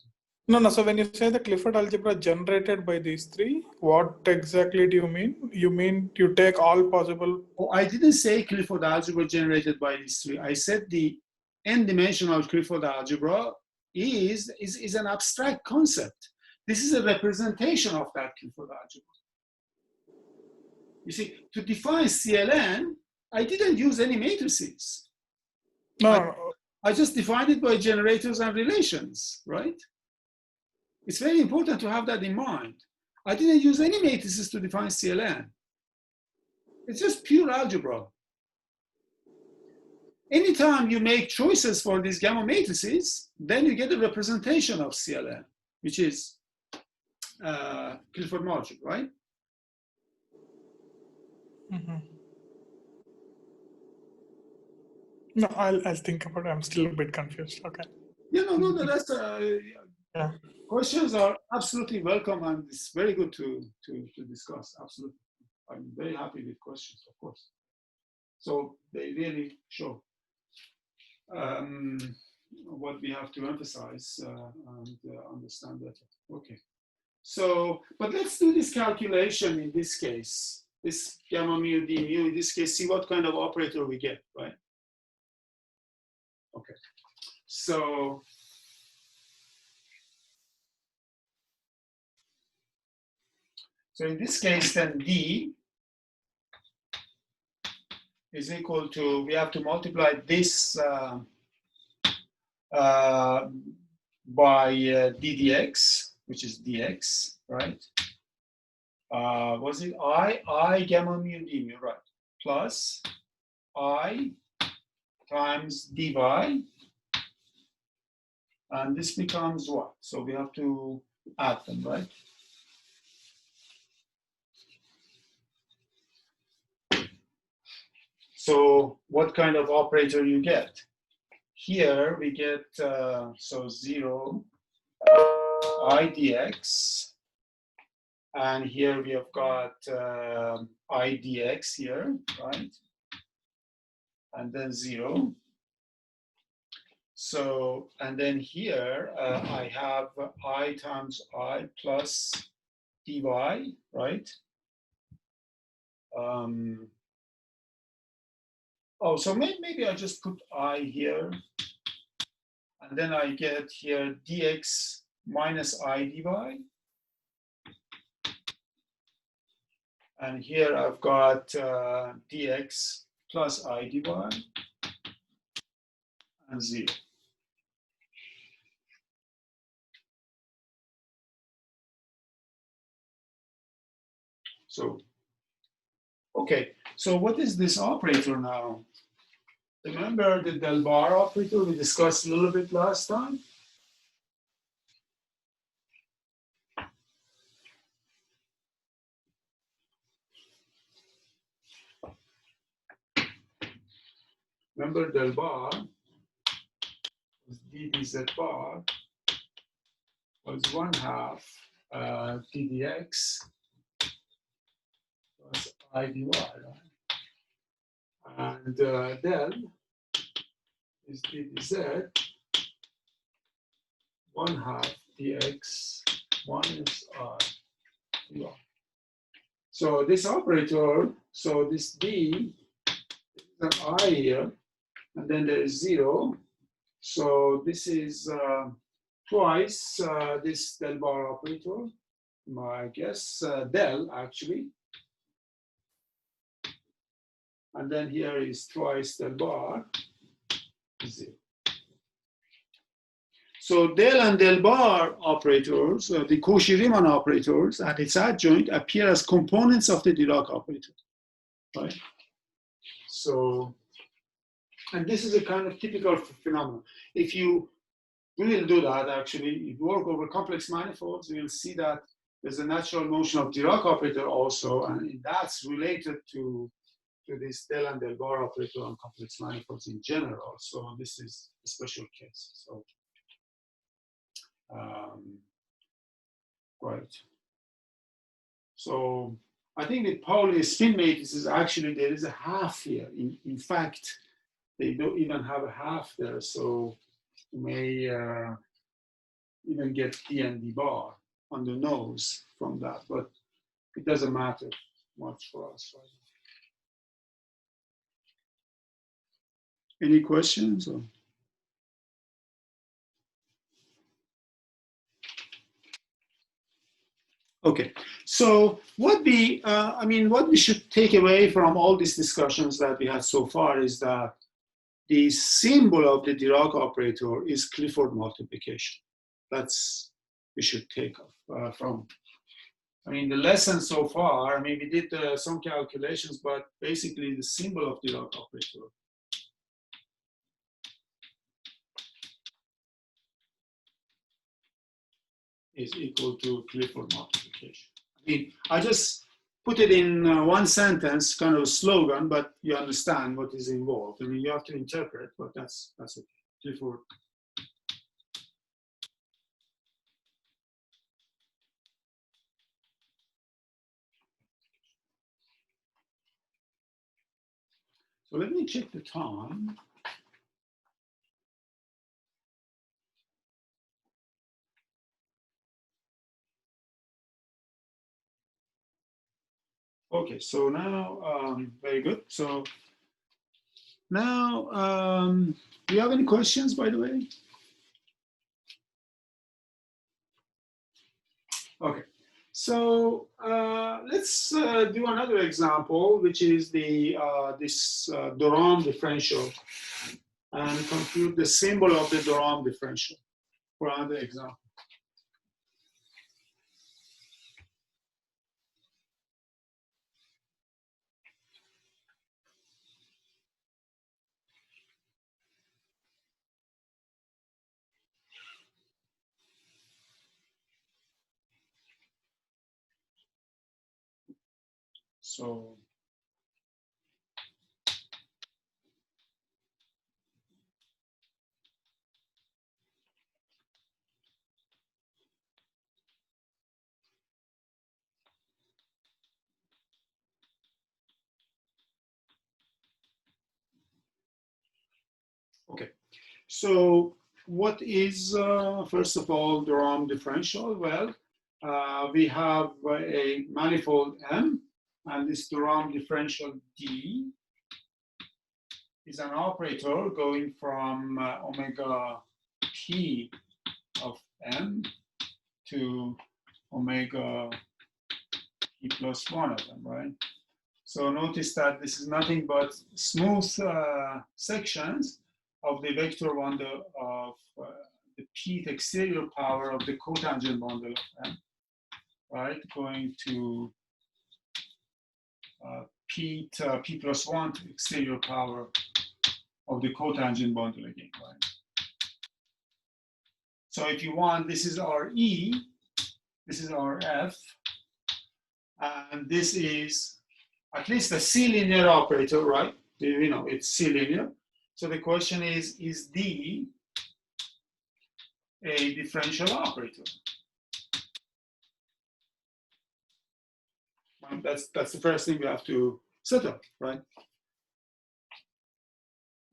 No. So when you say the Clifford algebra generated by these three, what exactly do you mean? You mean you take all possible? Oh, I didn't say Clifford algebra generated by these three. I said the n-dimensional Clifford algebra is an abstract concept. This is a representation of that Clifford algebra. You see, to define CLN, I didn't use any matrices. No. I just defined it by generators and relations, right? It's very important to have that in mind. I didn't use any matrices to define CLN. It's just pure algebra. anytime you make choices for these gamma matrices, then you get a representation of CLM, which is Clifford module, right? Mm-hmm. No, I'll think about it. I'm still a bit confused. Okay. Yeah, no, that's Yeah. questions are absolutely welcome, and it's very good to discuss. Absolutely, I'm very happy with questions, of course. So they really show what we have to emphasize and understand better. Okay. So, but let's do this calculation in this case. This gamma mu d mu, in this case, see what kind of operator we get, right? Okay. So, in this case, then d is equal to, we have to multiply this by ddx, which is dx, right? Was it I gamma mu d mu, right? Plus I times dy, and this becomes what? So we have to add them, right? So what kind of operator you get? Here we get, so 0 I dx, and here we have got I dx here, right? And then 0. So, and then here I have I times I plus dy, right? Oh, so maybe I just put I here, and then I get here dx minus I dy. And here I've got dx plus I dy and 0. So, okay, so what is this operator now? Remember the del bar operator we discussed a little bit last time? Remember del bar was d dz bar was 1/2 ddx plus I dy, right? And del is d dz 1/2 dx minus I dy. So this operator, so this d is an I here, and then there is 0. So this is twice this del bar operator, I guess, del actually. And then here is twice del bar, 0. So del and del bar operators, the Cauchy-Riemann operators at its adjoint appear as components of the Dirac operator, right? So, and this is a kind of typical phenomenon. If you, we will do that actually, if you work over complex manifolds, you will see that there's a natural motion of Dirac operator also, and that's related to this del and del bar operator on complex manifolds in general. So this is a special case. So, right. So I think with Pauli spin matrices, actually there is a half here. In fact, they don't even have a half there. So you may even get D and D bar on the nose from that, but it doesn't matter much for us right now. Any questions? Or? Okay, so what we, what we should take away from all these discussions that we had so far is that the symbol of the Dirac operator is Clifford multiplication. That's we should take off from. The lesson so far, we did some calculations, but basically the symbol of Dirac operator is equal to Clifford multiplication. I mean, I just put it in one sentence, kind of a slogan, but you understand what is involved. I mean, you have to interpret, but that's okay. Clifford. So let me check the time. Okay, so now, very good. So now, do you have any questions, by the way? Okay, so let's do another example, which is the this de Rham differential, and compute the symbol of the de Rham differential for another example. So okay, so what is first of all the de Rham differential? Well, we have a manifold M, and this de Rham differential D is an operator going from omega p of M to omega p plus 1 of them, right? So notice that this is nothing but smooth sections of the vector bundle of the p exterior power of the cotangent bundle of M, right? Going to p plus 1 exterior power of the cotangent bundle again, right? So if you want, this is our E, this is our F, and this is at least a C-linear operator, right? You know, it's C-linear. So the question is D a differential operator? Well, that's the first thing we have to settle, right?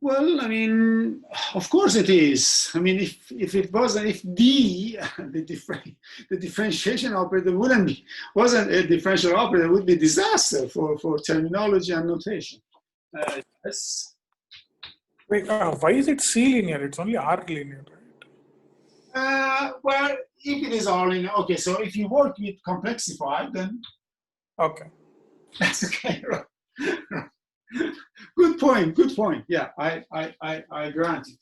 Well, I mean, of course it is. I mean, if it wasn't, if D, the differentiation operator wasn't a differential operator, it would be disaster for terminology and notation. Yes. Wait, why is it C linear? It's only R linear, right? Well, if it is R linear, okay. So if you work with complexified, then Okay. that's okay, right? Good point. Good point. Yeah, I grant it.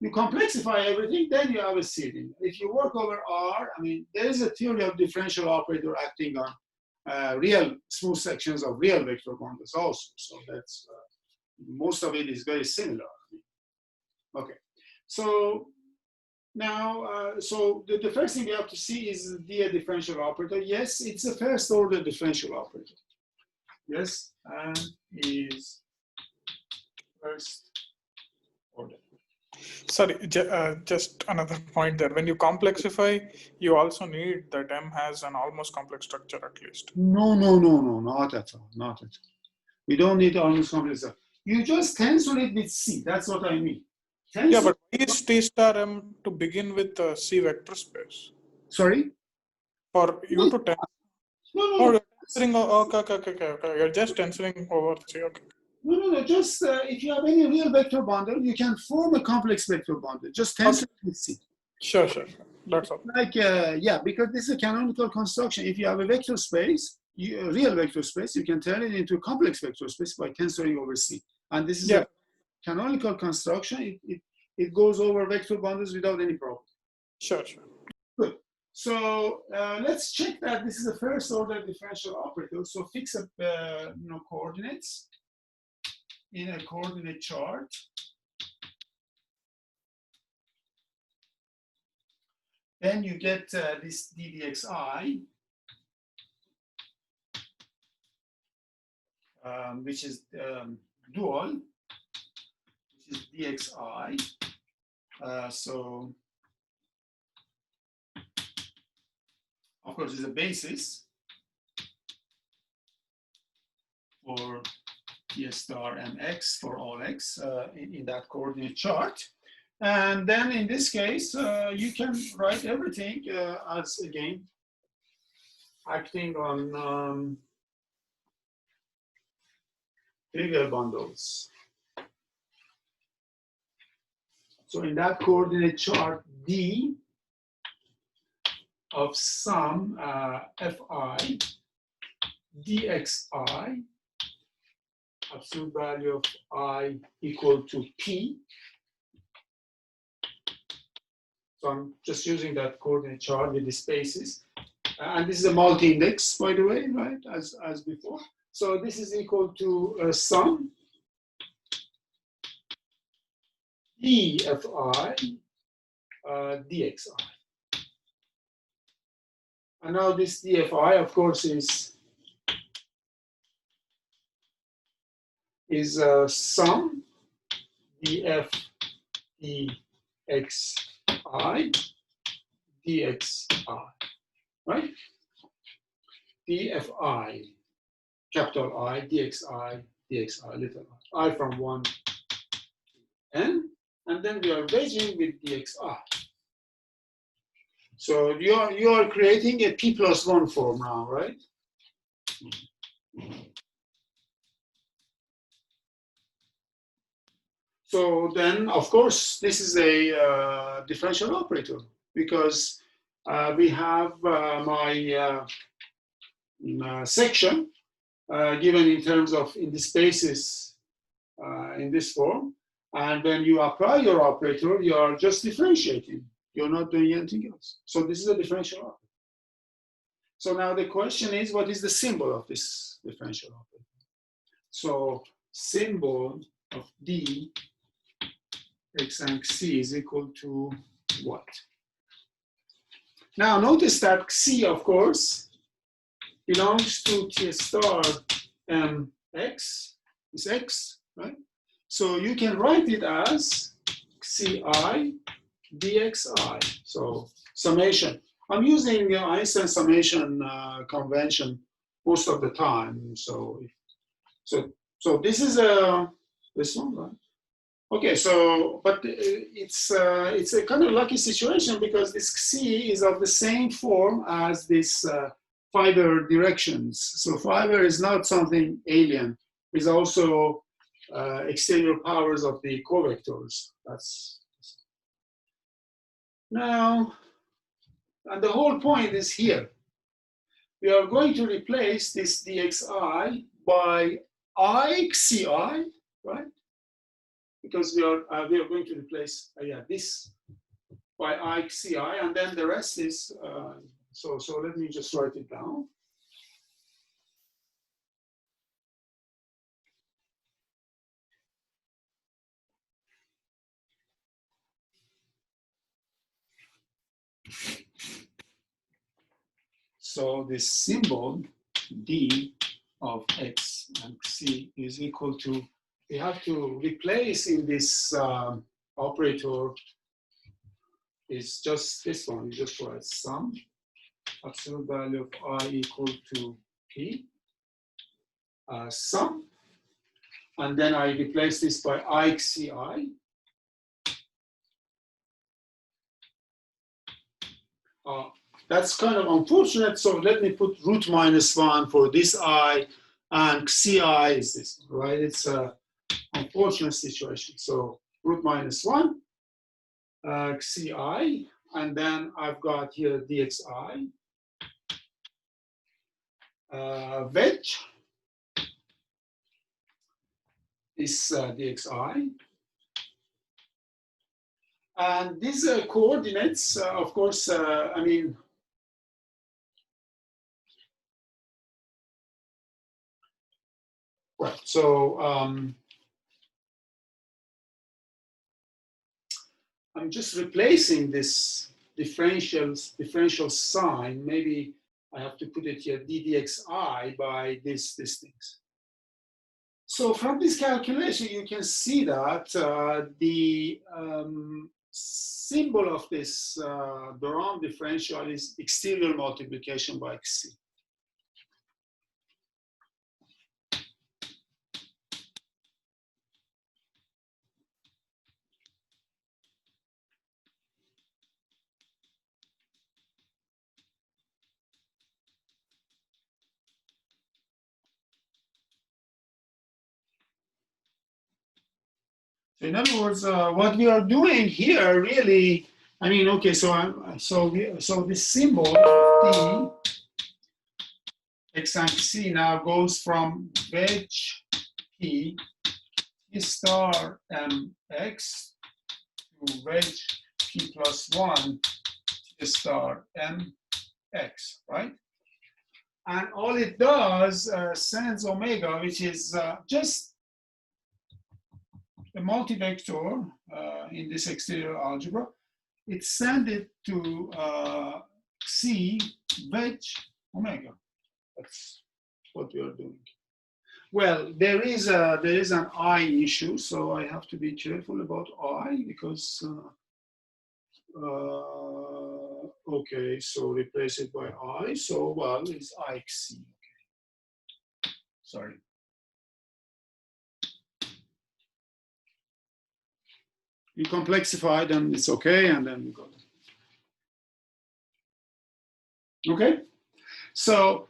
You complexify everything, then you have a C-linear. If you work over R, I mean, there is a theory of differential operator acting on real smooth sections of real vector bundles also. So that's most of it is very similar. Okay, so now, so the first thing we have to see is the differential operator. Yes, it's a first order differential operator. Yes, and is first order. Sorry, just another point there. When you complexify, you also need that M has an almost complex structure at least. No, not at all, not at all. We don't need almost complex. You just tensor it with C. That's what I mean. Tensor. Yeah, but why is T star M to begin with C vector space? Sorry? For you to tensor. No. Okay. You're just tensoring over C. Okay. No. Just if you have any real vector bundle, you can form a complex vector bundle. Just tensor it with C. Sure. That's all. Like, yeah, because this is a canonical construction. If you have a vector space, a real vector space, you can turn it into a complex vector space by tensoring over C. And this is a canonical construction. It goes over vector bundles without any problem. Sure. Good. So let's check that this is a first order differential operator. So fix up coordinates in a coordinate chart. then you get this d dxi, which is dual, which is dxi. So, of course, it's a basis for T star mx for all x in that coordinate chart. And then in this case, you can write everything as, again, acting on trivial bundles. So in that coordinate chart, D of sum fi dxi, absolute value of I equal to P. So I'm just using that coordinate chart with the spaces. And this is a multi-index, by the way, right, as before. So this is equal to sum dfi dxi. And now this dfi, of course, is sum df dxi dxi, right? dfi, capital I, dxi, dxi, little I from 1 to n, and then we are wedging with dxi. So you are creating a p+1 form now, right? So then, of course, this is a differential operator because we have my section given in terms of in the spaces in this form. And when you apply your operator, you are just differentiating. You're not doing anything else. So this is a differential operator. So now the question is, what is the symbol of this differential operator? So symbol of D x and c is equal to what? Now notice that c, of course, belongs to T star mx, is x, right? So you can write it as ci dxi, so summation. I'm using Einstein summation convention most of the time. So this is this one, right? Okay, so but it's a kind of lucky situation because this C is of the same form as this fiber directions. So fiber is not something alien. It's also exterior powers of the covectors. That's now, and the whole point is here. We are going to replace this dxi by ixi, right? Because we are going to replace this by ixi, and then the rest is so let me just write it down. So this symbol d of x and c is equal to, we have to replace in this operator is just this one. You just write sum absolute value of I equal to P sum, and then I replace this by ixi. That's kind of unfortunate, so let me put root -1 for this I, and ci is this, right? It's an unfortunate situation. So root -1, ci, and then I've got here dxi, wedge is dxi. And these coordinates, of course, I mean, right, so I'm just replacing this differential sign. Maybe I have to put it here, ddxi by these things. So from this calculation, you can see that the symbol of this the Rham differential is exterior multiplication by xc. So in other words, what we are doing here really, I mean, okay, so this symbol D x and c now goes from wedge p star mx to wedge p plus 1 t star mx, right? And all it does sends omega, which is just a multivector in this exterior algebra. It sends it to C wedge omega. That's what we are doing. Well, there is an I issue, so I have to be careful about I because okay, so replace it by I. So well, it's IXC. Okay. Sorry. You complexify, then it's okay, and then we go. Okay, so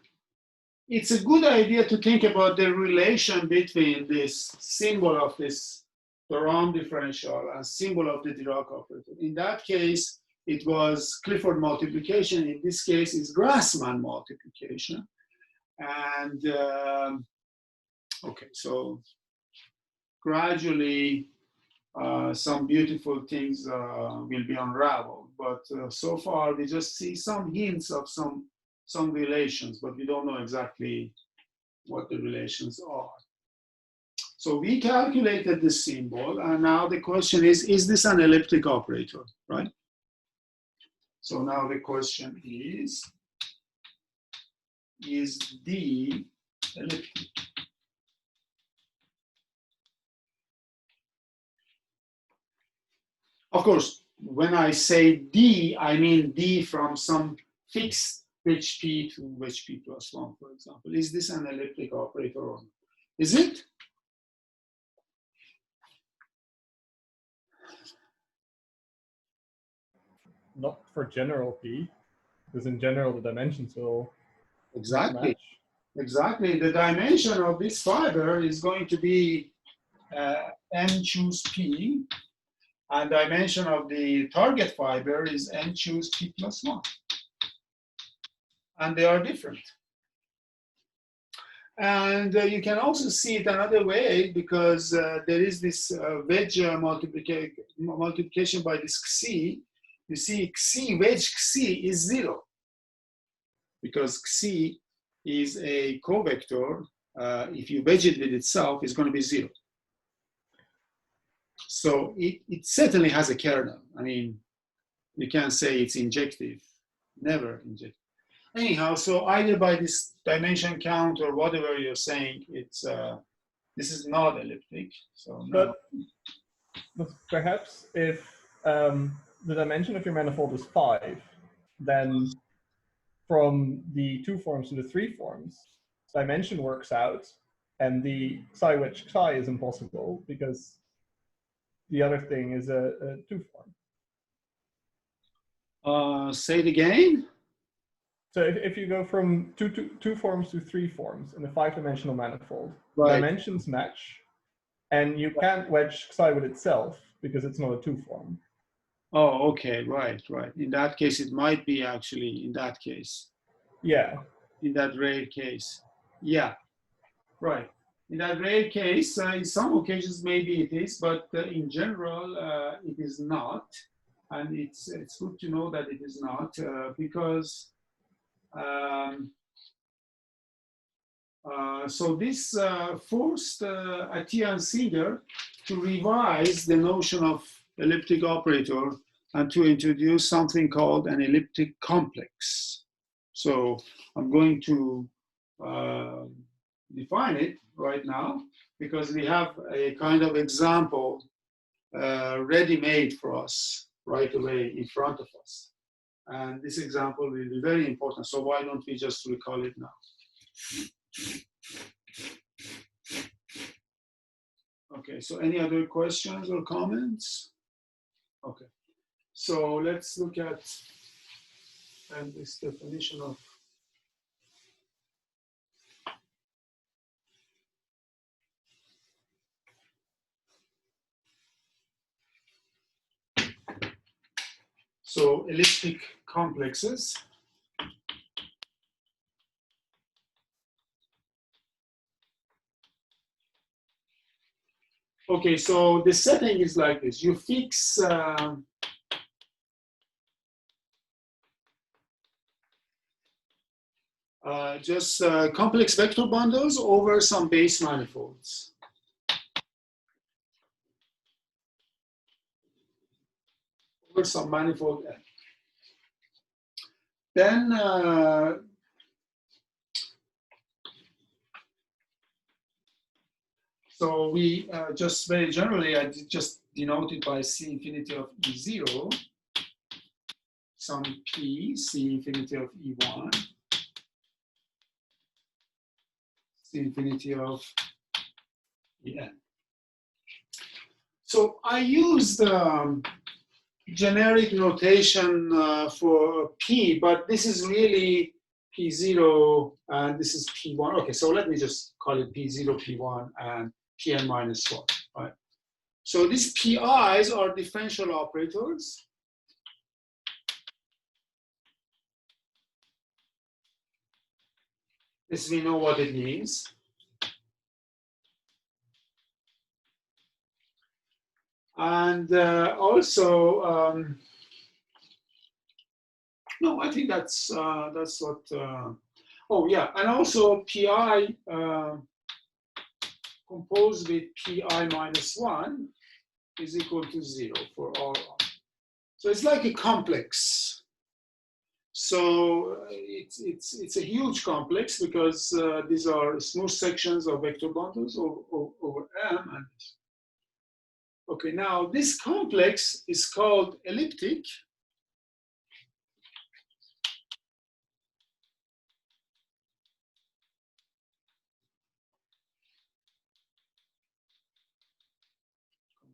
it's a good idea to think about the relation between this symbol of this the Rham differential and symbol of the Dirac operator. In that case, it was Clifford multiplication. In this case, it's Grassmann multiplication. And okay, so gradually, some beautiful things will be unraveled, but so far we just see some hints of some relations, but we don't know exactly what the relations are. So we calculated this symbol, and now the question is this an elliptic operator, right? So now the question is D elliptic? Of course, when I say D, I mean D from some fixed wedge P to wedge P plus 1, for example. Is this an elliptic operator or not? Is it? Not for general P, because in general the dimensions will Exactly. match. Exactly. The dimension of this fiber is going to be n choose P, and dimension of the target fiber is n choose P plus 1. And they are different. And you can also see it another way because there is this wedge multiplication by this xc. You see xc, wedge xc is 0 because xc is a covector. If you wedge it with itself, it's going to be 0. So it certainly has a kernel. I mean, you can't say it's injective, never injective. Anyhow, so either by this dimension count or whatever you're saying, it's this is not elliptic. So no. But perhaps if the dimension of your manifold is 5, then from the 2 forms to the 3 forms, dimension works out, and the psi wedge psi is impossible because the other thing is a 2 form. Say it again. So if you go from two forms to 3 forms in a 5-dimensional manifold, Right. dimensions match, and you can't wedge psi with itself because it's not a 2 form. Oh, okay, right. In that case, it might be actually in that case. Yeah. In that rare case. Yeah, right. In that rare case, in some occasions, maybe it is, but in general, it is not. And it's good to know that it is not because so this forced Atiyah and Singer to revise the notion of elliptic operator and to introduce something called an elliptic complex. So I'm going to define it right now because we have a kind of example ready-made for us right away in front of us. And this example will be very important. So why don't we just recall it now? Okay, so any other questions or comments? Okay, so let's look at this definition of elliptic complexes. Okay, so the setting is like this. You fix just complex vector bundles over some base manifolds. Over some manifold F. Then so we just very generally, I just denote it by C infinity of E0, some P, C infinity of E1, C infinity of En. So I use the generic notation for P, but this is really P0 and this is P1. Okay, so let me just call it P0, P1, and Pn minus 1, right? So these PIs are differential operators. This we know what it means. And also, no, I think that's what. Oh yeah, and also Pi composed with Pi minus 1 is equal to 0 for all. So it's like a complex. So it's a huge complex because these are smooth sections of vector bundles over M. And okay, now this complex is called elliptic.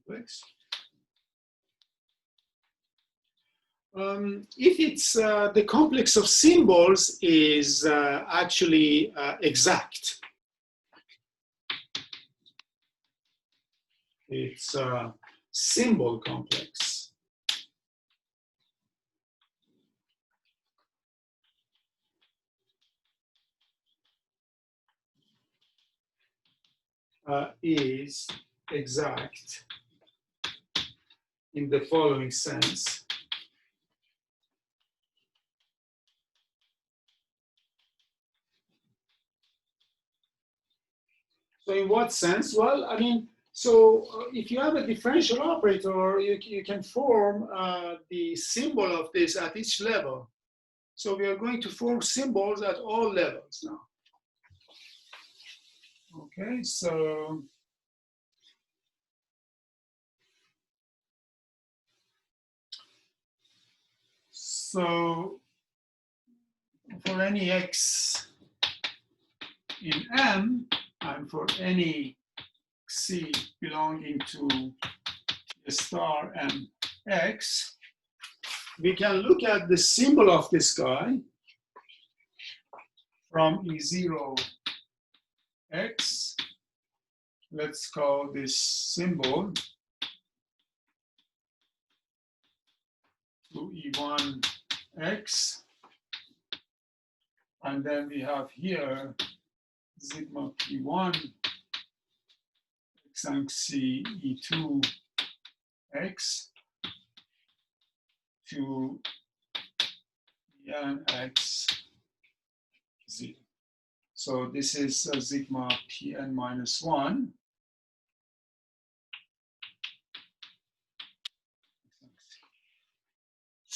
Complex. If it's the complex of symbols is actually exact. It's a symbol complex. Is exact in the following sense. So in what sense? Well, I mean, so if you have a differential operator, you can form the symbol of this at each level. So we are going to form symbols at all levels now. Okay, so for any x in M and for any C belonging to a star Mx, we can look at the symbol of this guy from E0 x. Let's call this symbol to E1 x. And then we have here sigma P1 x and C E2 x to En x 0. So this is sigma Pn minus 1.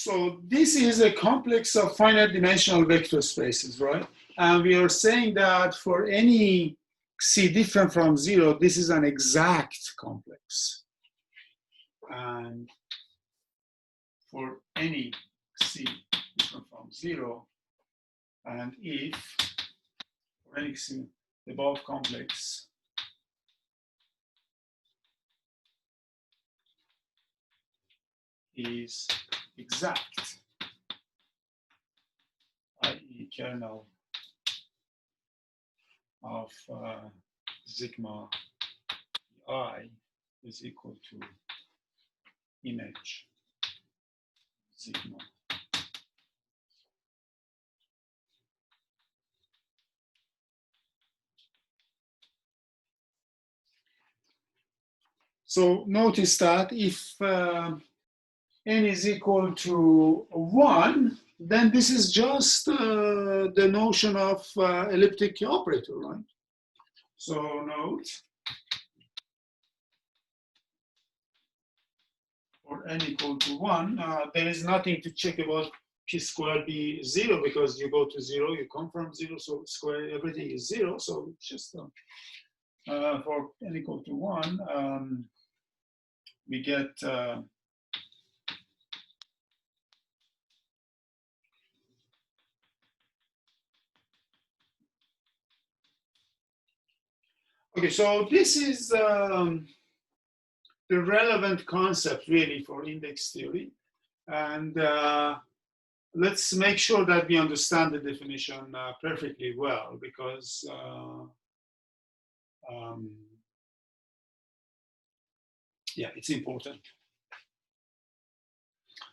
So this is a complex of finite dimensional vector spaces, right? And we are saying that for any C different from 0, this is an exact complex. And for any C different from 0, and if for any C, the above complex is exact, i.e. kernel of sigma I is equal to image sigma. So notice that if n is equal to 1, then this is just the notion of elliptic operator, right? So note, for n equal to 1, there is nothing to check about p squared be 0 because you go to 0, you come from 0, so square everything is 0. So it's just for n equal to 1, we get okay, so this is the relevant concept really for index theory. And let's make sure that we understand the definition perfectly well, because yeah, it's important.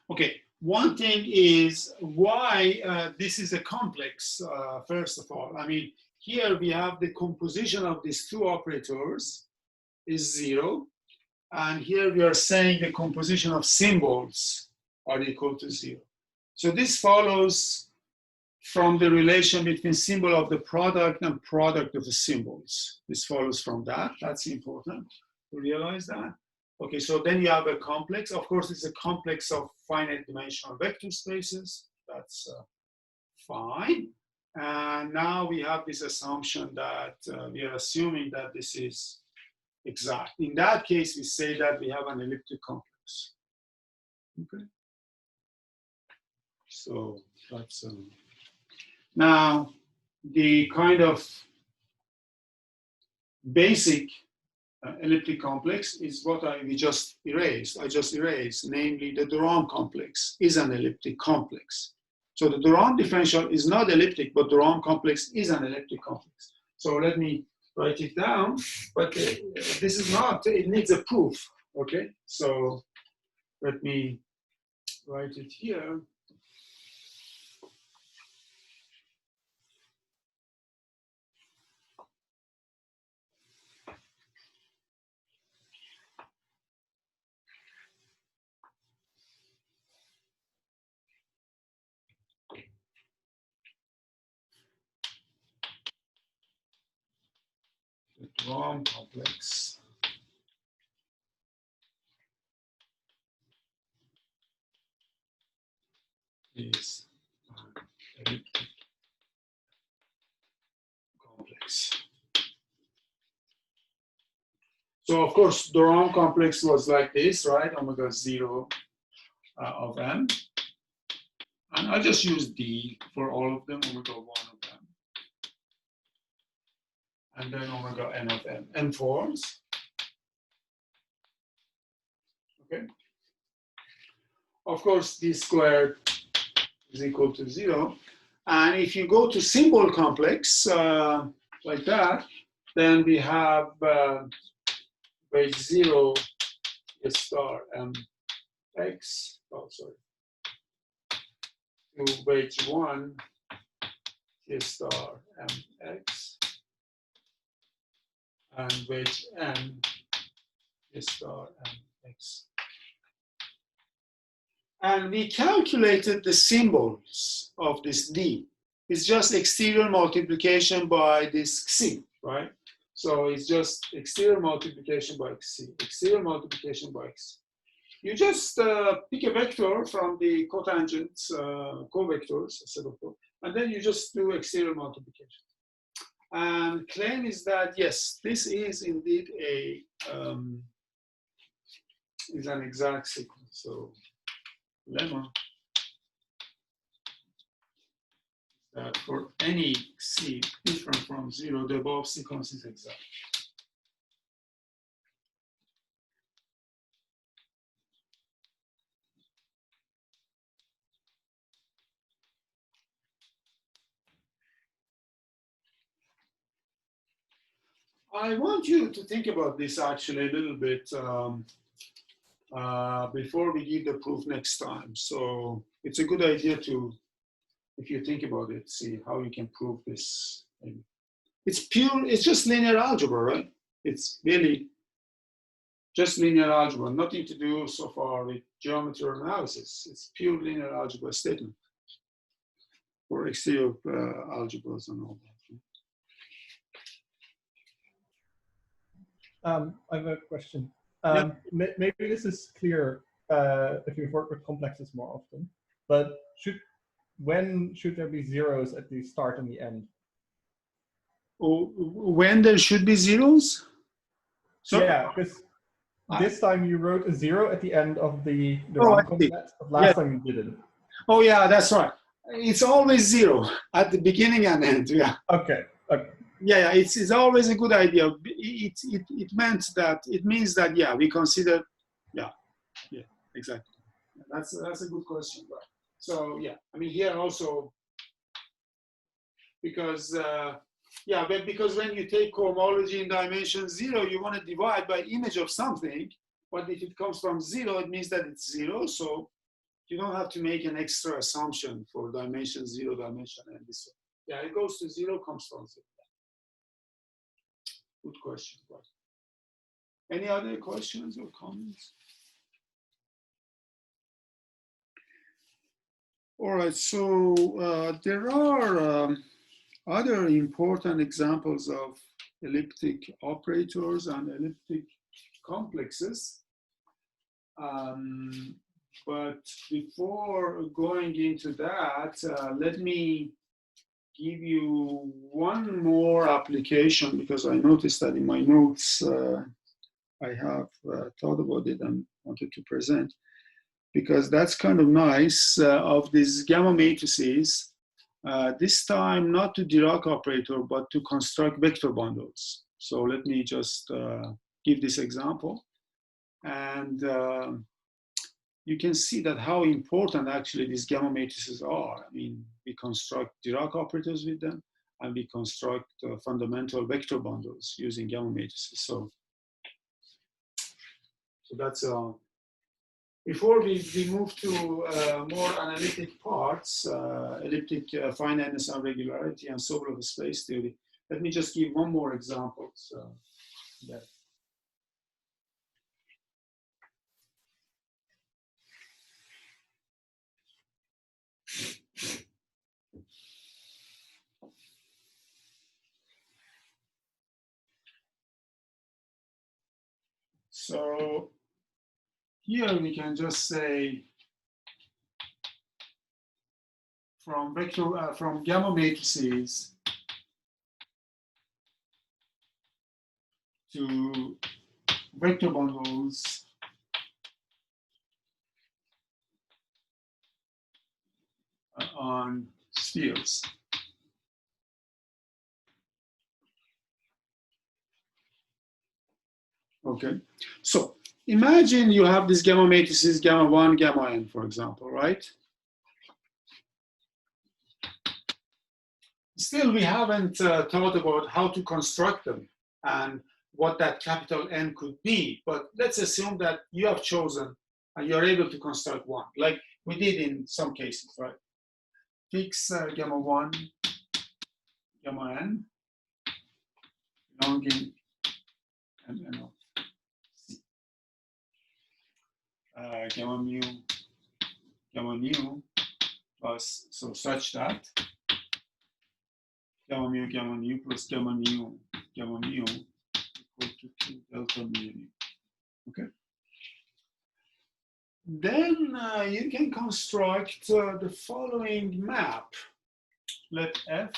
Okay, one thing is why this is a complex, first of all. I mean, here we have the composition of these two operators is 0. And here we are saying the composition of symbols are equal to 0. So this follows from the relation between symbol of the product and product of the symbols. This follows from that. That's important to realize that. Okay, so then you have a complex. Of course, it's a complex of finite dimensional vector spaces. That's fine. And now we have this assumption that we are assuming that this is exact. In that case, we say that we have an elliptic complex. Okay. So that's now the kind of basic elliptic complex is what we just erased. I just erased, namely the Rham complex is an elliptic complex. So the Rham differential is not elliptic, but the Rham complex is an elliptic complex. So let me write it down, but this is not, it needs a proof, okay? So let me write it here. The Rham complex is an elliptic complex. So of course, the Rham complex was like this, right? Omega 0 of m. And I just use D for all of them, omega 1 of them. And then omega n of m, n forms. Okay. Of course, d squared is equal to 0. And if you go to symbol complex like that, then we have weight 0 s star m x. Oh, sorry. To weight 1 s star m x. And weight n s star m x. And we calculated the symbols of this D. It's just exterior multiplication by this C, right? So it's just exterior multiplication by C, exterior multiplication by C. You just pick a vector from the cotangents, covectors, and then you just do exterior multiplication. And claim is that yes, this is indeed a is an exact sequence. So lemma that for any C different from 0, the above sequence is exact. I want you to think about this actually a little bit before we give the proof next time. So it's a good idea to, if you think about it, see how you can prove this. It's pure, it's just linear algebra, right? It's really just linear algebra, nothing to do so far with geometry or analysis. It's pure linear algebra statement for exterior algebras and all that. I have a question. Yeah. Maybe this is clear if you've worked with complexes more often, but when should there be zeros at the start and the end? Oh, when there should be zeros? So, yeah, because this time you wrote a 0 at the end of the Oh, Rham complex, but last time you didn't. Oh yeah, that's right. It's always 0 at the beginning and end. Yeah. Okay. Okay. Yeah, it's always a good idea. It means that yeah, we consider, yeah, exactly. That's a good question, right? So yeah, I mean here also because yeah, but because when you take cohomology in dimension 0, you want to divide by image of something. But if it comes from 0, it means that it's 0. So you don't have to make an extra assumption for dimension 0, dimension and this one. Yeah, it goes to 0, comes from 0. Good question. Any other questions or comments? All right, so there are other important examples of elliptic operators and elliptic complexes. But before going into that, let me give you one more application because I noticed that in my notes I have thought about it and wanted to present because that's kind of nice of these gamma matrices. This time not to Dirac operator, but to construct vector bundles. So let me just give this example. And you can see that how important actually these gamma matrices are. I mean, we construct Dirac operators with them, and we construct fundamental vector bundles using gamma matrices. So that's before we move to more analytic parts, elliptic finiteness and regularity and Sobolev space theory. Let me just give one more example. So here we can just say from gamma matrices to vector bundles on spheres. Okay, so imagine you have these gamma matrices, gamma 1, gamma n, for example, right? Still, we haven't thought about how to construct them and what that capital N could be. But let's assume that you have chosen and you're able to construct one, like we did in some cases, right? Fix gamma 1, gamma n, belonging n of C. Gamma mu plus, so such that gamma mu plus gamma mu equal to 2 delta mu. Okay. then you can construct the following map. Let F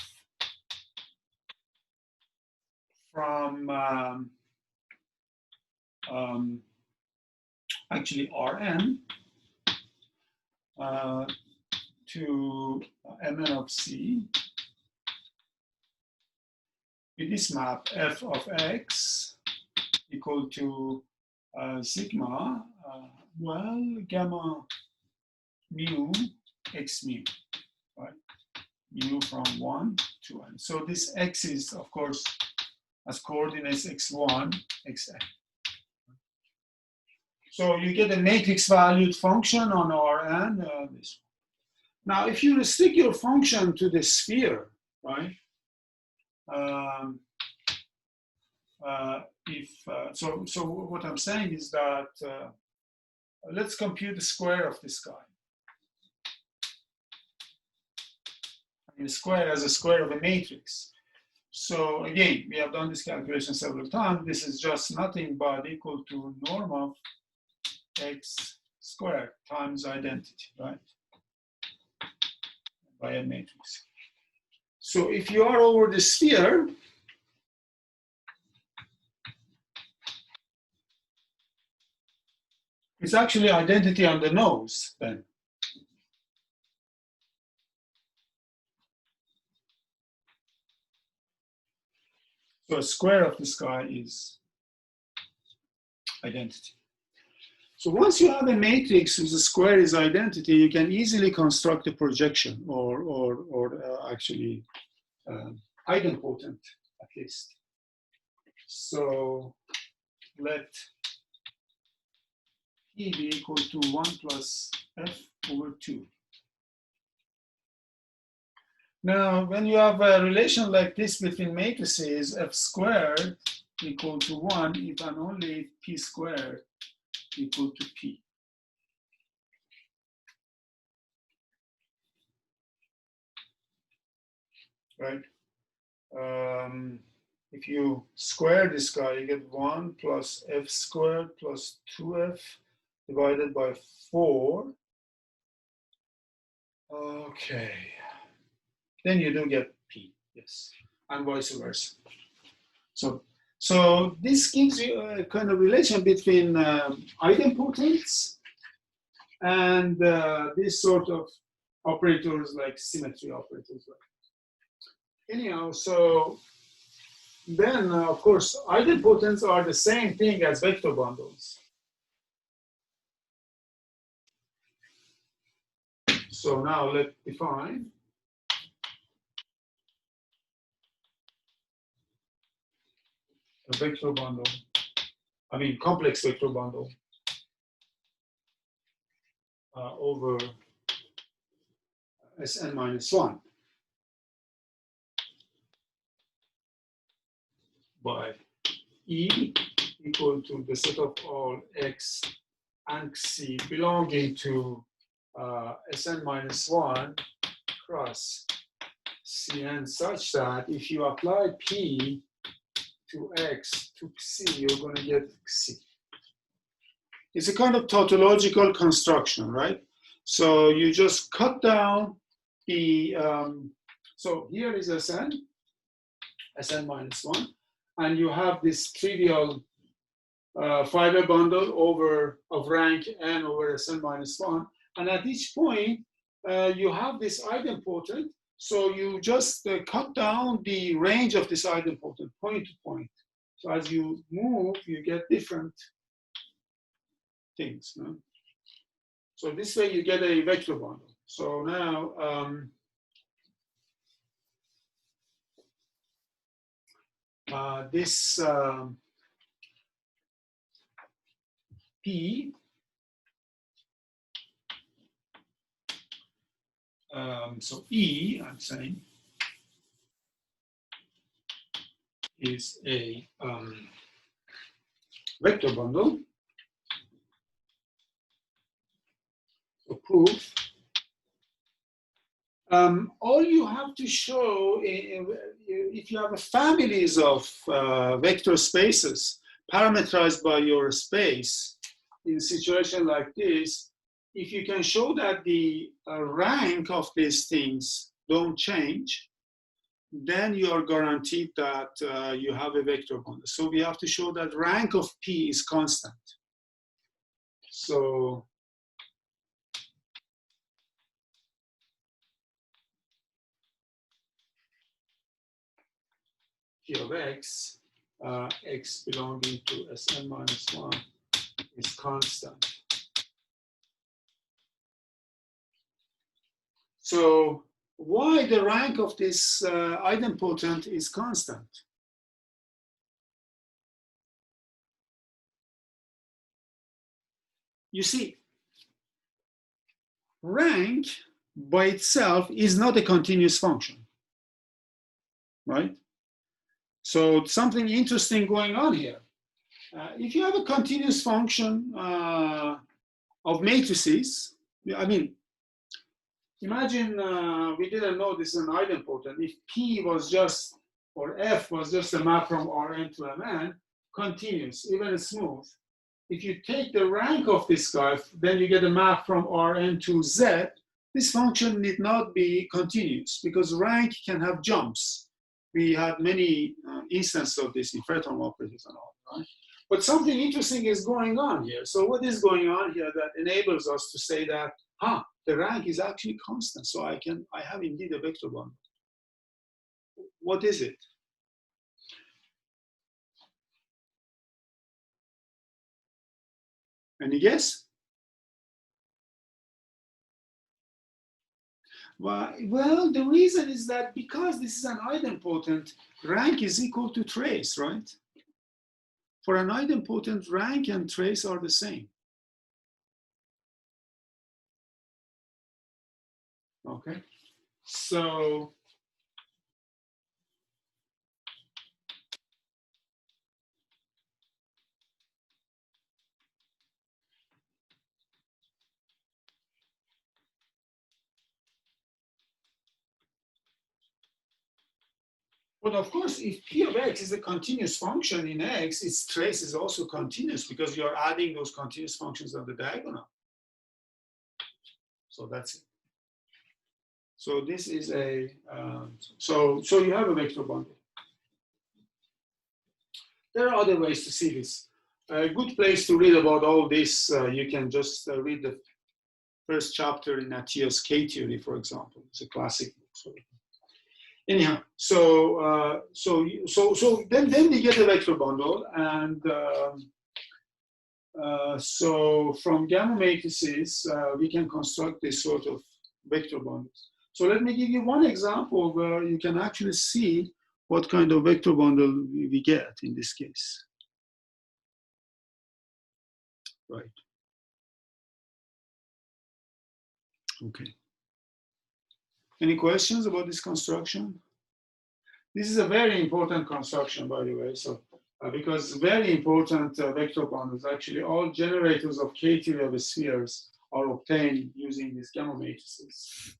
from actually Rn to Mn of C. With this map, F of X equal to sigma, well, gamma mu x mu, right? Mu from 1 to n. So this x is, of course, as coordinates x1, xn. So you get a matrix valued function on Rn. This. Now, if you restrict your function to the sphere, right? So what I'm saying is that let's compute the square of this guy. I mean, square as a square of a matrix. So again, we have done this calculation several times. This is just nothing but equal to norm of x squared times identity, right? By a matrix. So if you are over the sphere, it's actually identity on the nose then. So a square of the sky is identity. So once you have a matrix whose square is identity, you can easily construct a projection or actually idempotent at least. So let E be equal to 1 plus F over 2. Now, when you have a relation like this between matrices, F squared equal to 1 if and only if P squared equal to P. Right? If you square this guy, you get 1 plus F squared plus 2F divided by 4. Okay. Then you do get P, yes, and vice versa. So this gives you a kind of relation between idempotents and this sort of operators like symmetry operators. Anyhow, so then of course idempotents are the same thing as vector bundles. So now let's define a vector bundle, I mean complex vector bundle over Sn minus 1 by E equal to the set of all X and C belonging to Sn minus 1 cross Cn such that if you apply P to X to C, you're going to get C. It's a kind of tautological construction, right? So you just cut down the, so here is Sn minus 1, and you have this trivial fiber bundle over of rank n over Sn minus 1. And at each point, you have this idempotent. So you just cut down the range of this idempotent point to point. So as you move, you get different things. No? So this way you get a vector bundle. So now, this P so E, I'm saying, is a vector bundle. So proof. All you have to show, if you have families of vector spaces parameterized by your space, in a situation like this, if you can show that the rank of these things don't change, then you are guaranteed that you have a vector bundle. So we have to show that rank of P is constant. So P of X, X belonging to Sn minus 1 is constant. So why the rank of this idempotent is constant? You see, rank by itself is not a continuous function, right? So something interesting going on here. If you have a continuous function of matrices, I mean, imagine we didn't know this is an idempotent. If P was just, or F was just a map from Rn to Mn, continuous, even smooth. If you take the rank of this guy, then you get a map from Rn to Z. This function need not be continuous because rank can have jumps. We had many instances of this in Fredholm operators and all, right? But something interesting is going on here. So what is going on here that enables us to say that, the rank is actually constant. So I have indeed a vector bundle. What is it? Any guess? Well, the reason is that because this is an idempotent, rank is equal to trace, right? For an idempotent, rank and trace are the same. Okay, so but of course, if P of X is a continuous function in X, its trace is also continuous because you're adding those continuous functions on the diagonal. So that's it. So this is a, so you have a vector bundle. There are other ways to see this. A good place to read about all this, you can just read the first chapter in Atiyah's K-theory, for example. It's a classic book. So anyhow, so then we get a vector bundle, and so from gamma matrices we can construct this sort of vector bundles. So let me give you one example where you can actually see what kind of vector bundle we get in this case. Right. Okay. Any questions about this construction? This is a very important construction, by the way. So, because very important vector bundles, actually all generators of K-theory of spheres are obtained using these gamma matrices.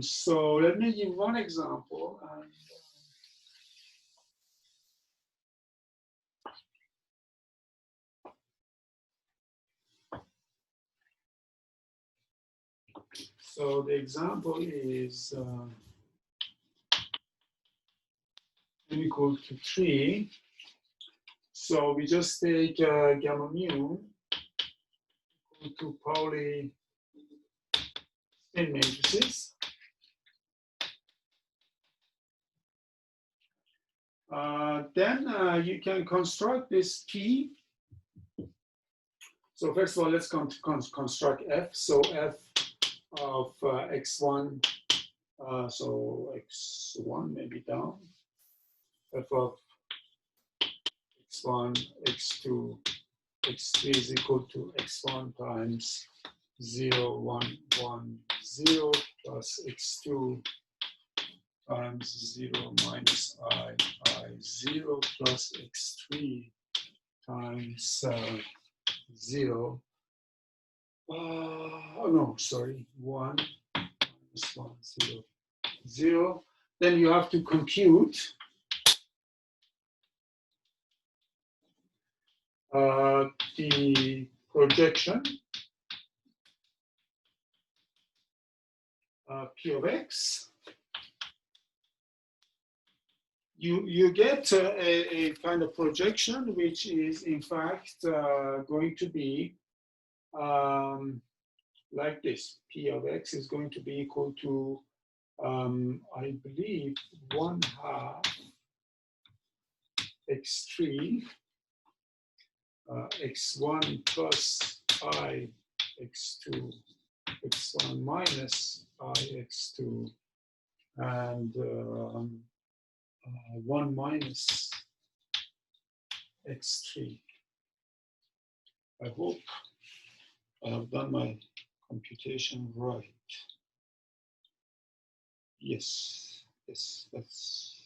So let me give one example. So the example is n equal to 3. So we just take gamma mu equal to Pauli spin matrices. Then you can construct this P. So first of all, let's construct F. So F of x1, so x1 maybe down. F of x1, x2, x3 is equal to x1 times 0, 1, 1, 0 plus x2 times 0 minus I 0 plus x3 times 0. Oh no, sorry, 1 minus 1, 0, 0. Then you have to compute the projection P of x, you get a kind of projection which is in fact going to be like this. P of x is going to be equal to, I believe, 1/2 x3 x1 plus I x2 x1 minus I x2 and 1 minus x3. I hope I have done my computation right. Yes, that's.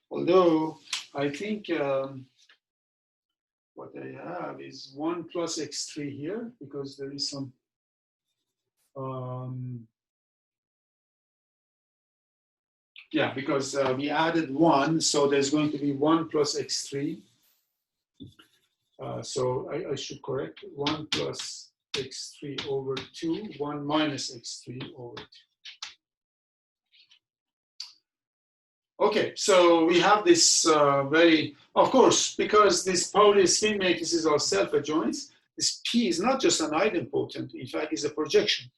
Although I think what I have is 1 plus x3 here because there is some. Yeah, because we added 1, so there's going to be 1 plus x3. So I should correct 1 plus x3 over 2, 1 minus x3 over 2. Okay, so we have this of course, because these Pauli spin matrices are self-adjoints, this P is not just an idempotent, in fact, it's a projection,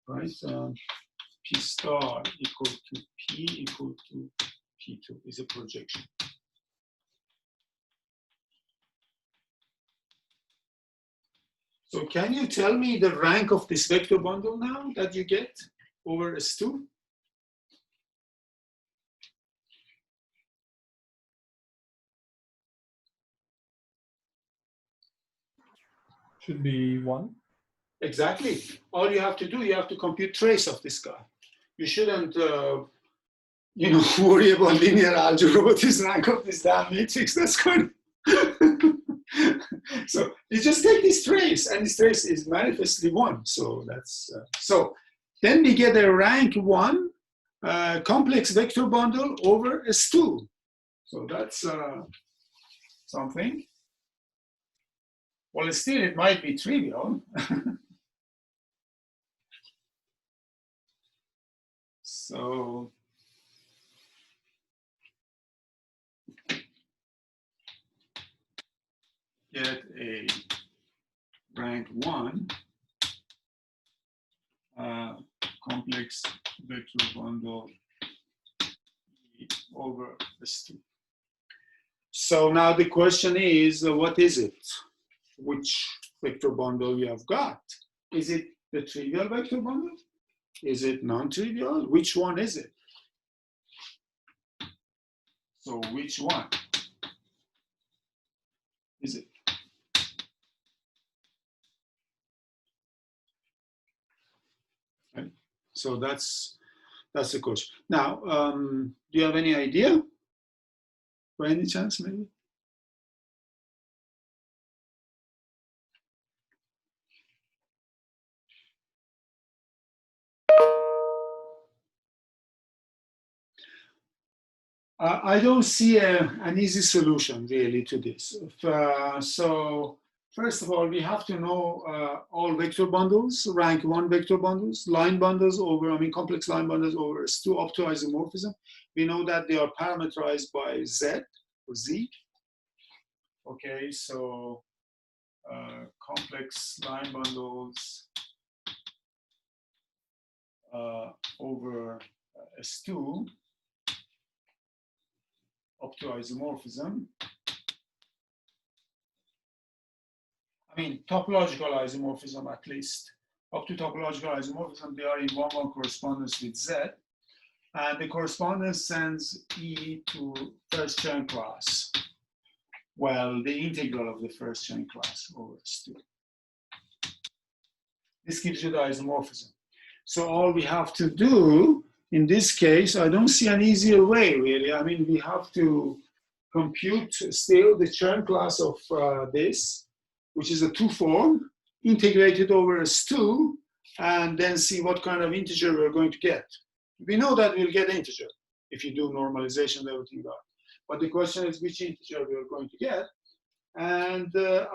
right? P star equal to P equal to P2 is a projection. So can you tell me the rank of this vector bundle now that you get over S2? Should be 1. Exactly. All you have to do, you have to compute trace of this guy. You shouldn't, worry about linear algebra, what is rank of this damn matrix. That's good. So you just take this trace, and this trace is manifestly 1. So that's so. Then we get a rank 1 complex vector bundle over S2. So that's something. Well, still, it might be trivial. So get a rank 1 complex vector bundle over S2. So now the question is, what is it? Which vector bundle you have got? Is it the trivial vector bundle? Is it non-trivial? Which one is it? So which one is it? Okay. So that's the question. Now, do you have any idea? By any chance, maybe? I don't see an easy solution really to this. So first of all, we have to know all vector bundles, rank 1 vector bundles, line bundles over, complex line bundles over S2 up to isomorphism. We know that they are parameterized by Z or Z. Okay, so complex line bundles over S2 up to isomorphism. Topological isomorphism at least. Up to topological isomorphism, they are in 1-1 correspondence with Z. And the correspondence sends E to first Chern class. Well, the integral of the first Chern class over S2. This gives you the isomorphism. So all we have to do, in this case, I don't see an easier way, really. We have to compute still the Chern class of this, which is a 2-form, integrated over S2, and then see what kind of integer we're going to get. We know that we'll get integer if you do normalization and everything else. but the question is which integer we are going to get. And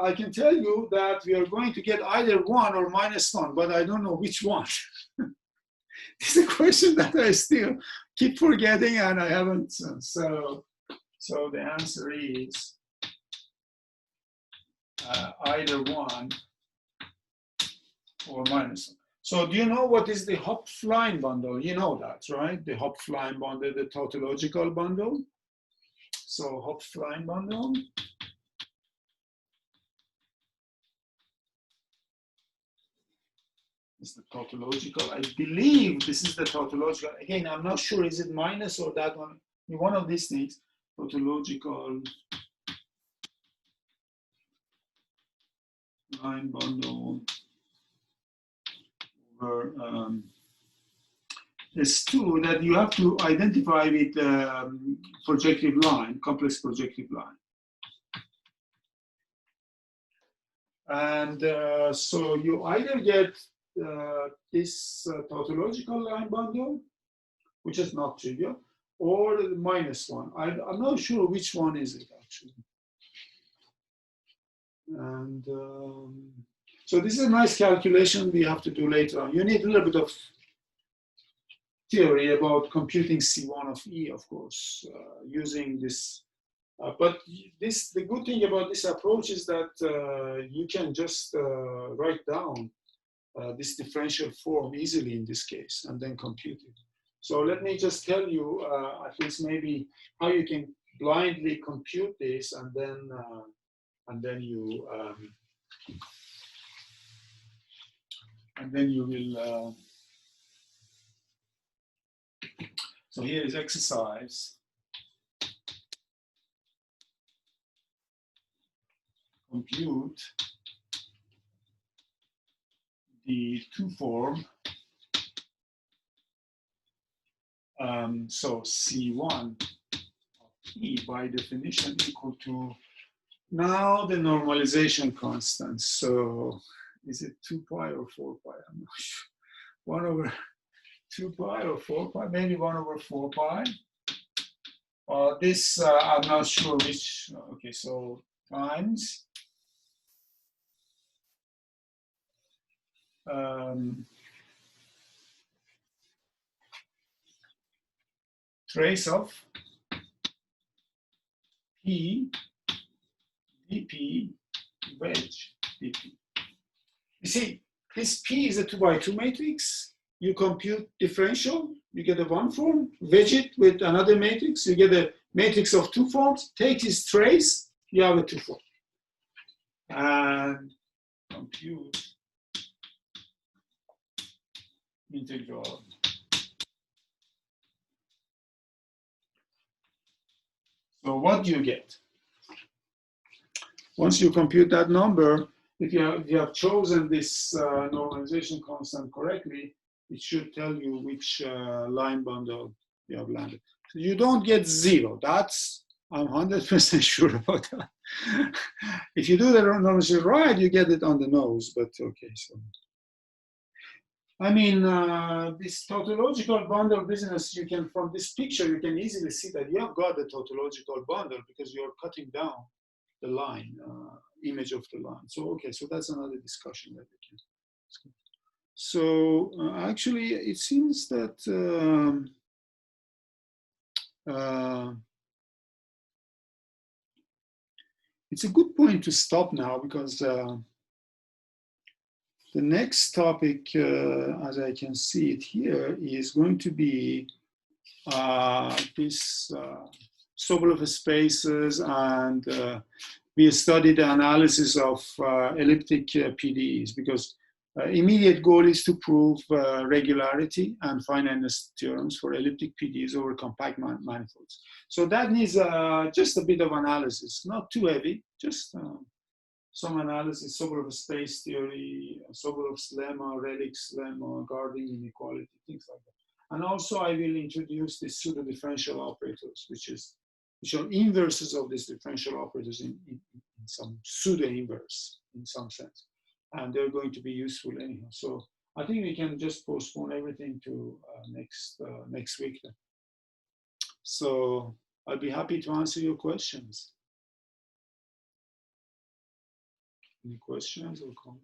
I can tell you that we are going to get either 1 or -1, but I don't know which one. It's a question that I still keep forgetting, and I haven't. So the answer is either 1 or -1. So do you know what is the Hopf-Line bundle? You know that, right? The Hopf-Line bundle, the tautological bundle. So Hopf-Line bundle. Is the tautological. I believe this is the tautological. Again, I'm not sure, is it minus or that one? One of these things, tautological line bundle over S2 that you have to identify with projective line, complex projective line. And so you either get this tautological line bundle, which is not trivial, or the -1. I'm not sure which one is it actually. And so this is a nice calculation we have to do later on. You need a little bit of theory about computing C1 of E, of course, using this. But the good thing about this approach is that you can just write down this differential form easily in this case and then compute it. So let me just tell you at least maybe how you can blindly compute this, and then you will. So here is exercise. Compute the two form. So C1 of E by definition equal to now the normalization constant. So is it 2 pi or 4 pi? I'm not sure. 1 over 2 pi or 4 pi? Maybe 1 over 4 pi. This I'm not sure which. Okay, so times trace of P dP wedge dP. You see, this P is a 2 by 2 matrix. You compute differential, you get a 1 form, wedge it with another matrix, you get a matrix of 2 forms, take this trace, you have a 2 form. And compute integral. So what do you get? Once you compute that number, if you have chosen this normalization constant correctly, it should tell you which line bundle you have landed. So you don't get 0. That's, I'm 100% sure about that. If you do the normalization right, you get it on the nose, but okay. So, I mean, this tautological bundle business, you can, from this picture, you can easily see that you have got the tautological bundle because you're cutting down the line, image of the line. So, okay, so that's another discussion that we can. So, actually, it seems that it's a good point to stop now because the next topic, as I can see it here, is going to be this Sobolev spaces, and we studied the analysis of elliptic PDEs because immediate goal is to prove regularity and finiteness theorems for elliptic PDEs over compact manifolds. So that needs just a bit of analysis, not too heavy, just some analysis, Sobolev space theory, Sobolov's lemma, Relic's lemma, guarding inequality, things like that. And also I will introduce the pseudo-differential operators, which are inverses of these differential operators in some pseudo-inverse in some sense. And they're going to be useful anyhow. So I think we can just postpone everything to next week then. So I'll be happy to answer your questions. Any questions or comments?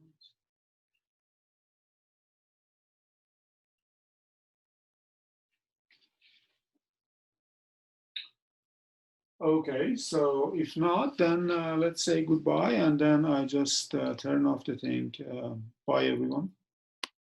Okay, so if not, then let's say goodbye, and then I just turn off the thing. Bye, everyone.